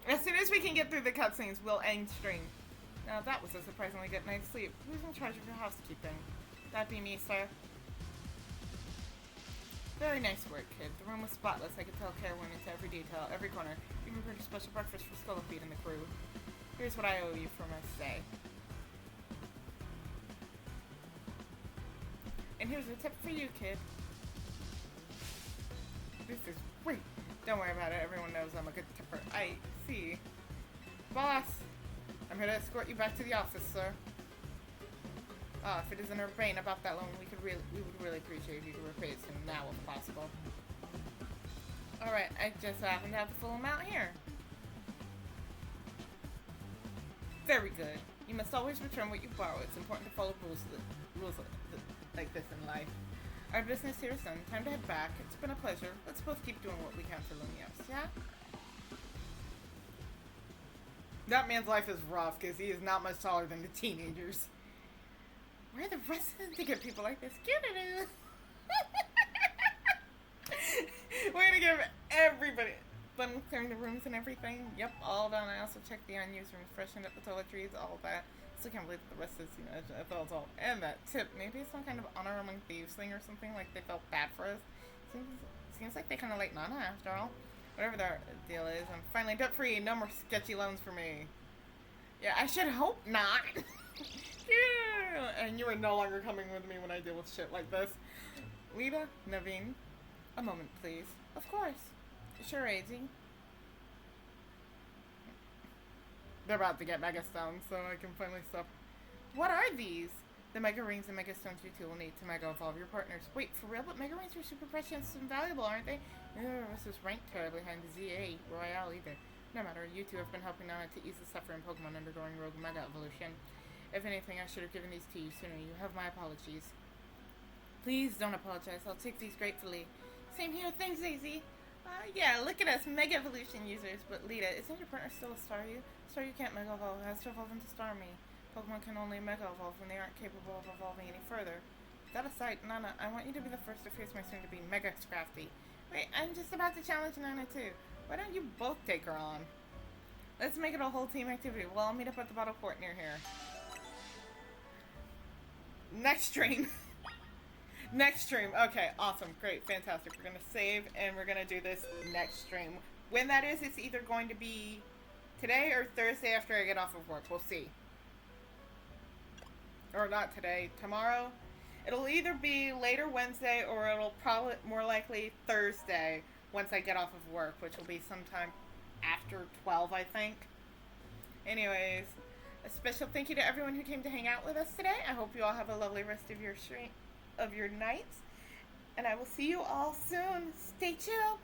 Speaker 1: As soon as we can get through the cutscenes, we'll end stream. Now that was a surprisingly good night's sleep. Who's in charge of your housekeeping? That'd be me, sir. Very nice work, kid. The room was spotless. I could tell care went into every detail, every corner. You prepared a special breakfast for Scolopede and the crew. Here's what I owe you for my stay. And here's a tip for you, kid. This is great. Don't worry about it. Everyone knows I'm a good tipper. I see. Boss! I'm here to escort you back to the office, sir. If it isn't Urbane about that loan, we would really appreciate if you could repay it soon now if possible. Alright, I just happen to have the full amount here. Very good. You must always return what you borrow. It's important to follow rules like this in life. Our business here is done. Time to head back. It's been a pleasure. Let's both keep doing what we can for Lumios, yeah? That man's life is rough because he is not much taller than the teenagers. Where are the rest of the good people like this? We're gonna give everybody done clearing the rooms and everything. Yep, all done. I also checked the unused rooms, freshened up the toiletries, all that. Still can't believe that the rest is, you know, I thought it was all. And that tip, maybe it's some kind of honor among thieves thing or something, like they felt bad for us. Seems like they kind of like Nana after all. Whatever their deal is, I'm finally debt free. No more sketchy loans for me. Yeah, I should hope not. Yeah. And you are no longer coming with me when I deal with shit like this. Lita, Naveen, a moment, please. Of course. Sure, AZ. They're about to get Mega Stones, so I can finally stop. What are these? The Mega Rings and Mega Stones you two will need to Mega Evolve your partners. Wait, for real? But Mega Rings are super precious and valuable, aren't they? Neither of us is ranked terribly behind the ZA Royale either. No matter, you two have been helping Nana to ease the suffering Pokemon undergoing Rogue Mega Evolution. If anything, I should have given these to you sooner. You have my apologies. Please don't apologize. I'll take these gratefully. Same here. Thanks, Daisy. Yeah, look at us, Mega Evolution users. But Lita, isn't your partner still a Staryu? Staryu can't Mega Evolve. It has to evolve into Starmie. Pokemon can only Mega Evolve when they aren't capable of evolving any further. That aside, Nana, I want you to be the first to face my soon-to-be Mega Scrafty. Wait, I'm just about to challenge Nana too. Why don't you both take her on? Let's make it a whole team activity. Well, I'll meet up at the bottle court near here. Next stream. Next stream. Okay, awesome. Great. Fantastic. We're going to save and we're going to do this next stream. When that is, it's either going to be today or Thursday after I get off of work. We'll see. Or not today. Tomorrow. It'll either be later Wednesday or it'll probably more likely Thursday once I get off of work, which will be sometime after 12, I think. Anyways, a special thank you to everyone who came to hang out with us today. I hope you all have a lovely rest of your nights. And I will see you all soon. Stay chill.